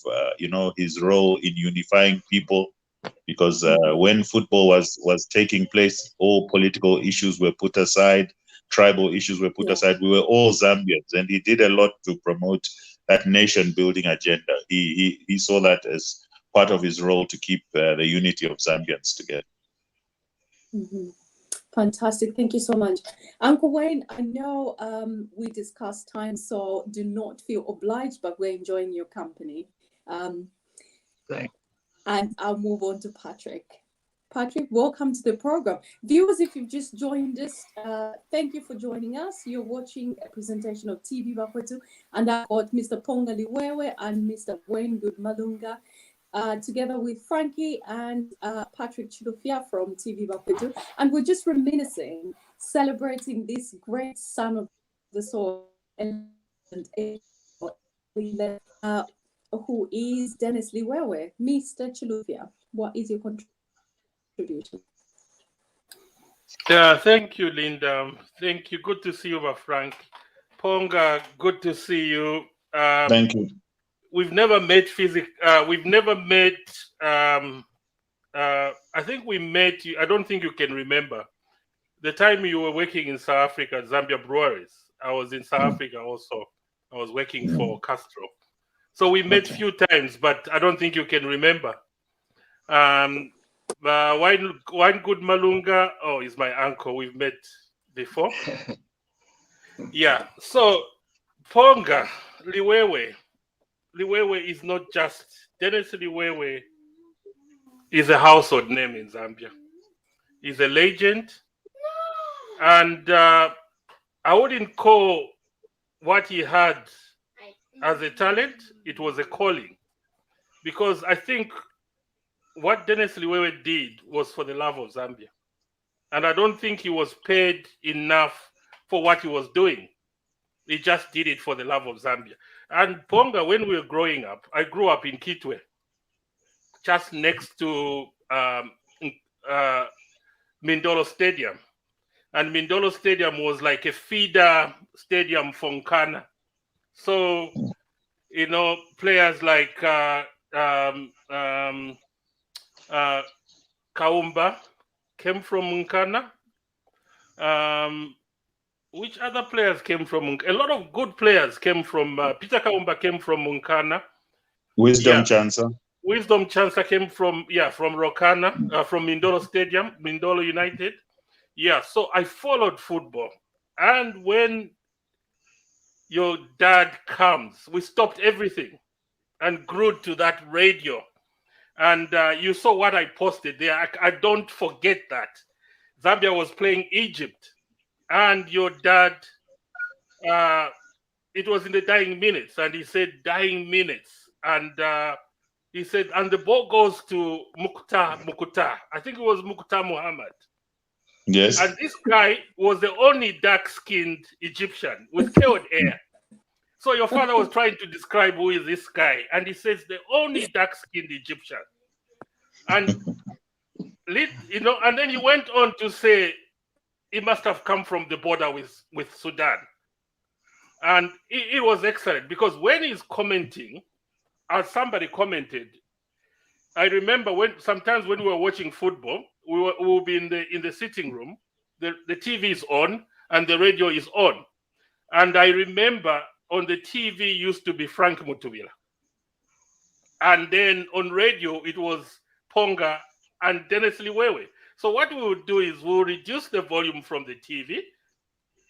his role in unifying people. Because when football was taking place, all political issues were put aside, tribal issues were put aside. We were all Zambians, and he did a lot to promote that nation-building agenda. He saw that as part of his role to keep the unity of Zambians together. Mm-hmm. Fantastic. Thank you so much. Uncle Wayne, I know we discussed time, so do not feel obliged, but we're enjoying your company. Thanks. And I'll move on to Patrick. Patrick, welcome to the program. Viewers, if you've just joined us, thank you for joining us. You're watching a presentation of TVBAKWETU, and I've got Mr. Ponga Liwewe and Mr. Wayne Malunga, together with Frankie and Patrick Chilufya from TVBAKWETU. And we're just reminiscing, celebrating this great son of the soil, who is Dennis Liwewe. Mr. Chilufya, what is your contribution? Yeah, thank you, Linda. Thank you. Good to see you, Frank. Ponga, good to see you. Thank you. We've never met we've never met. I think we met you. I don't think you can remember the time you were working in South Africa, Zambia Breweries. I was in South Africa also. I was working for Castro. So we met a few times, but I don't think you can remember. Wine Good Malunga, he's my uncle. We've met before. Yeah. So Ponga Liwewe. Liwewe is not just Dennis Liwewe is a household name in Zambia. He's a legend, and I wouldn't call what he had as a talent. It was a calling, because I think what Dennis Liwewe did was for the love of Zambia, and I don't think he was paid enough for what he was doing. He just did it for the love of Zambia. And Ponga, when we were growing up, I grew up in Kitwe, just next to Mindolo Stadium. And Mindolo Stadium was like a feeder stadium for Nkana. So, you know, players like Kaumba came from Nkana. Which other players came from? A lot of good players came from. Peter Kaumba came from Nkana. Wisdom Chancer. Wisdom Chancer came from Rokana, from Mindolo Stadium, Mindolo United. Yeah, so I followed football, and when your dad comes, we stopped everything and glued to that radio. And you saw what I posted there. I don't forget that. Zambia was playing Egypt, and your dad, it was in the dying minutes, and he said dying minutes. And he said, and the ball goes to Mukuta. I think it was Mukuta Muhammad. Yes. And this guy was the only dark-skinned Egyptian with curled hair. So your father was trying to describe who is this guy, and he says the only dark-skinned Egyptian. And you know, and then he went on to say he must have come from the border with Sudan. And it was excellent, because when he's commenting, as somebody commented, I remember sometimes when we were watching football, we will be in the sitting room, the TV is on and the radio is on. And I remember on the TV used to be Frank Mutubila. And then on radio, it was Ponga and Dennis Liwewe. So what we would do is we'll reduce the volume from the TV,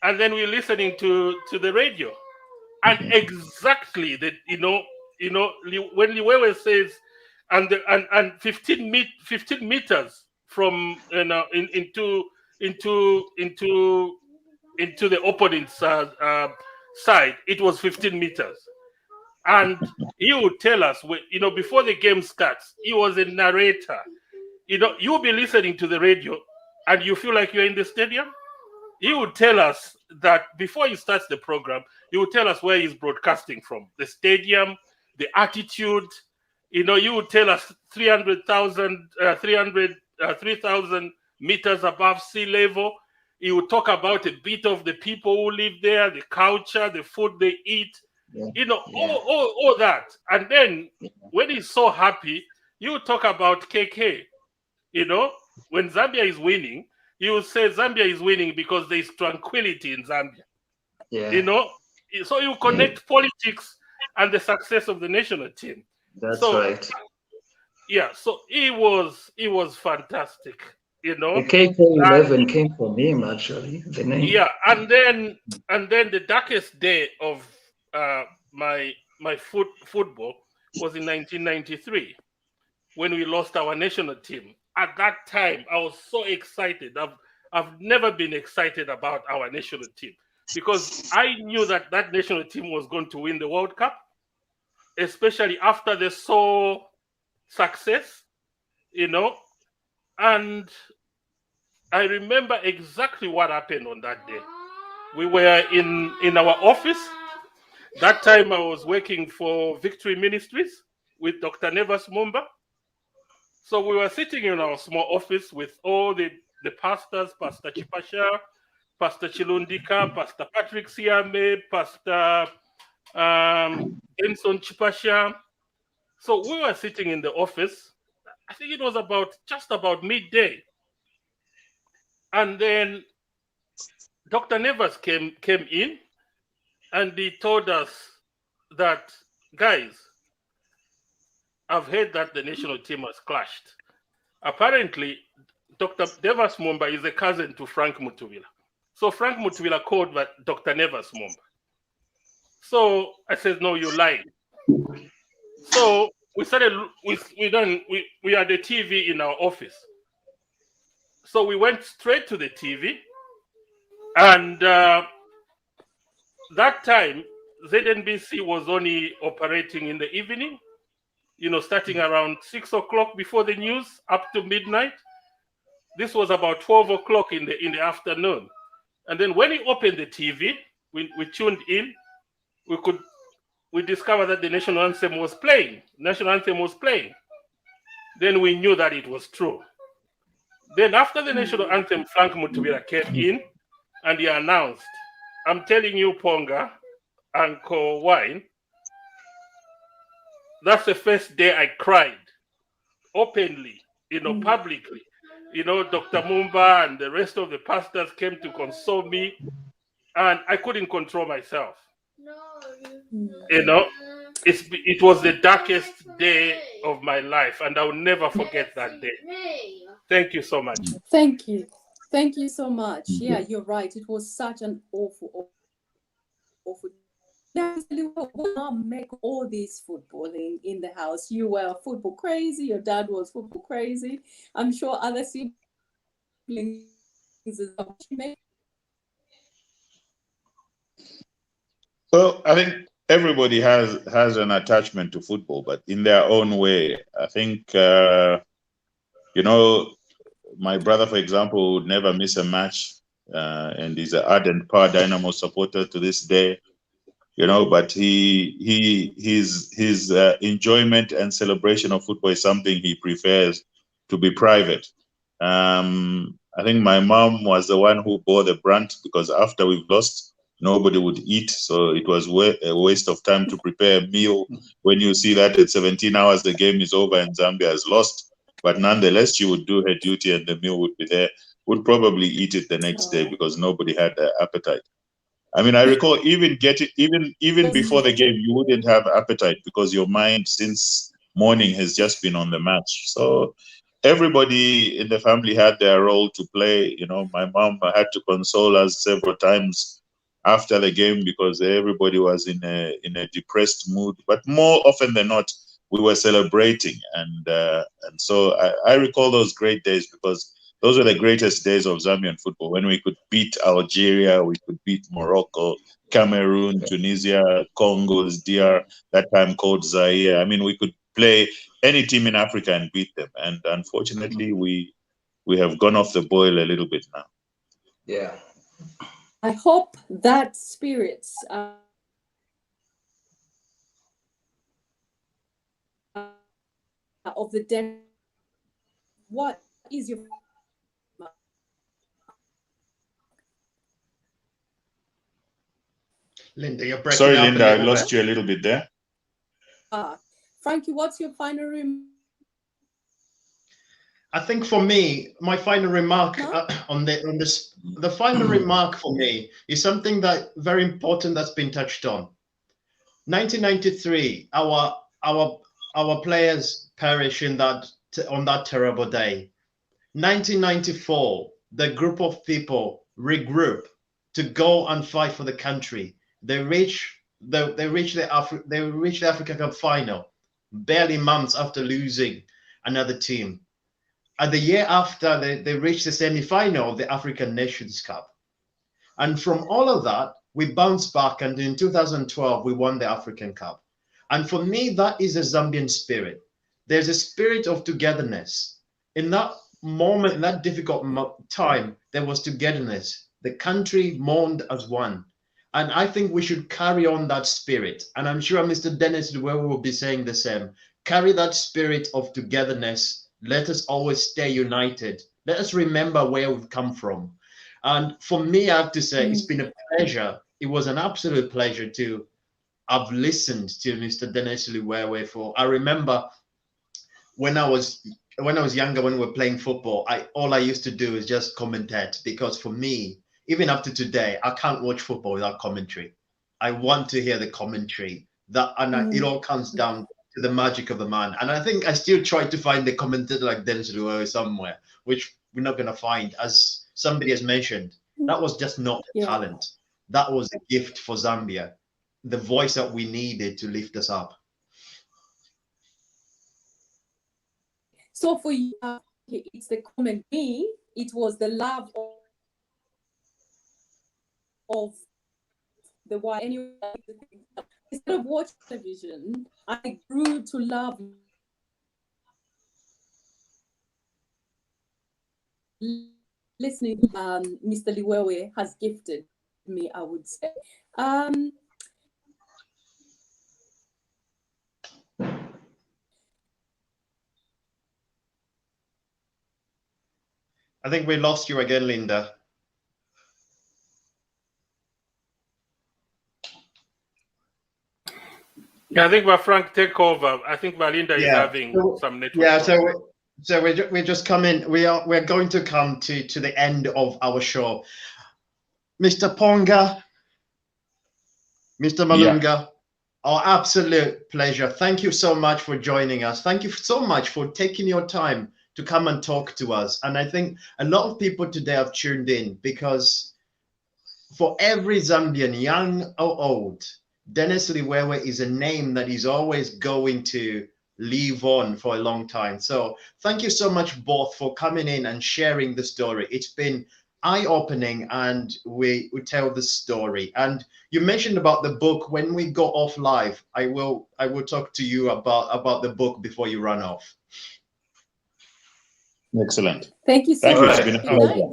and then we're listening to the radio. And exactly that, you know, when Liwewe says, and 15 meters from into the opponent's side, it was 15 meters. And he would tell us, you know, before the game starts, he was a narrator. You know, you'll be listening to the radio and you feel like you're in the stadium. He would tell us that before he starts the program, he would tell us where he's broadcasting from, the stadium, the altitude. You know, you would tell us 3,000 meters above sea level. He would talk about a bit of the people who live there, the culture, the food they eat, you know, all that. And then when he's so happy, he would talk about KK. You know, when Zambia is winning, he would say Zambia is winning because there is tranquility in Zambia. Yeah. You know, so you connect politics and the success of the national team. That's right. Yeah, so it was fantastic, you know. The KK11 came from him, actually, the name. Yeah, and then the darkest day of my football was in 1993 when we lost our national team. At that time, I was so excited. I've never been excited about our national team, because I knew that national team was going to win the World Cup, especially after they saw success, you know. And I remember exactly what happened on that day. We were in our office. That time I was working for Victory Ministries with Dr. Nevas Mumba. So we were sitting in our small office with all the pastors, Pastor Chipasha, Pastor Chilundika, Pastor Patrick Siame, Pastor Enson Chipasha. So we were sitting in the office. I think it was just about midday. And then Dr. Nevers came in, and he told us that, guys, I've heard that the national team has clashed. Apparently, Dr. Devas Mumba is a cousin to Frank Mutubila. So Frank Mutwila called Dr. Nevers Mumba. So I said, no, you're lying. So we started, we had a TV in our office. So we went straight to the TV. And that time, ZNBC was only operating in the evening, you know, starting around 6 o'clock before the news up to midnight. This was about 12 o'clock in the afternoon. And then when we opened the TV, we tuned in, we discovered that the national anthem was playing. National anthem was playing. Then we knew that it was true. Then after the national anthem, Frank Mutwila came in and he announced, I'm telling you, Ponga, Uncle Wine, that's the first day I cried openly, you know, publicly. You know, Dr. Mumba and the rest of the pastors came to console me, and I couldn't control myself. You know, it was the darkest day of my life, and I will never forget that day. Thank you so much. Thank you. Thank you so much. Yeah, you're right. It was such an awful. We not make all this footballing in the house. You were football crazy. Your dad was football crazy. I'm sure other siblings. Well, I think everybody has an attachment to football, but in their own way. I think, you know, my brother, for example, would never miss a match, and he's an ardent Power Dynamo supporter to this day. You know, but his enjoyment and celebration of football is something he prefers to be private. I think my mom was the one who bore the brunt, because after we've lost, nobody would eat, so it was a waste of time to prepare a meal when you see that at 17 hours the game is over and Zambia has lost. But nonetheless, she would do her duty and the meal would be there. Would probably eat it the next day because nobody had the appetite. I mean, I recall even before the game, you wouldn't have appetite because your mind since morning has just been on the match. So everybody in the family had their role to play. You know, my mom had to console us several times after the game because everybody was in a depressed mood. But more often than not, we were celebrating, and so I recall those great days because those were the greatest days of Zambian football, when we could beat Algeria, we could beat Morocco, Cameroon, Tunisia, Congo's DR, that time called Zaire. I mean, we could play any team in Africa and beat them. And unfortunately, we have gone off the boil a little bit now. Yeah. I hope that spirit of the dead. What is your Linda, you're breaking Sorry, up Linda, I lost you a little bit there. Frankie, what's your final remark? I think for me, my final remark on the final remark for me is something that very important that's been touched on. 1993, our players perish on that terrible day. 1994, the group of people regroup to go and fight for the country. They reach the Africa Cup final barely months after losing another team. And the year after, they reached the semi-final of the African Nations Cup. And from all of that, we bounced back, and in 2012, we won the African Cup. And for me, that is a Zambian spirit. There's a spirit of togetherness. In that moment, in that difficult time, there was togetherness. The country mourned as one. And I think we should carry on that spirit. And I'm sure Mr. Dennis Liwewe will be saying the same. Carry that spirit of togetherness. Let us always stay united. Let us remember where we've come from. And for me, I have to say, it's been a pleasure. It was an absolute pleasure to have listened to Mr. Dennis Liwewe for. I remember when I was younger, when we were playing football, all I used to do is just commentate, because for me, even up to today, I can't watch football without commentary. I want to hear the commentary. It all comes down to the magic of the man. And I think I still try to find the commentator like Dennis Liwewe somewhere, which we're not going to find. As somebody has mentioned, That was just not a talent. That was a gift for Zambia, the voice that we needed to lift us up. So for you, it's the comment. Me, it was the love of the why. Anyway, instead of watching television, I grew to love listening. Mr. Liwewe has gifted me, I would say. I think we lost you again, Linda. Yeah, I think Frank take over. I think Valinda is having some network. Yeah, so we're just coming. We're going to come to the end of our show. Mr. Ponga, Mr. Malunga, our absolute pleasure. Thank you so much for joining us. Thank you so much for taking your time to come and talk to us. And I think a lot of people today have tuned in because for every Zambian, young or old, Dennis Liwewe is a name that is always going to live on for a long time. So thank you so much both for coming in and sharing the story. It's been eye-opening, and we tell the story. And you mentioned about the book. When we go off live, I will talk to you about the book before you run off. Excellent. Thank you so much. It's been a pleasure.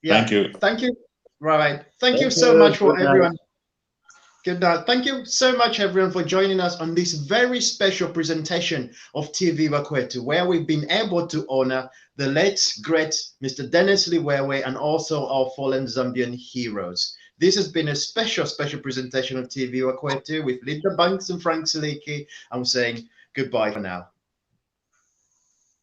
Thank you. Thank you. Right. Thank you so much for everyone. Good night. Thank you so much, everyone, for joining us on this very special presentation of TVBAKWETU, where we've been able to honor the late, great Mr. Dennis Liwewe and also our fallen Zambian heroes. This has been a special presentation of TVBAKWETU with Linda Banks and Frank Siliki. I'm saying goodbye for now.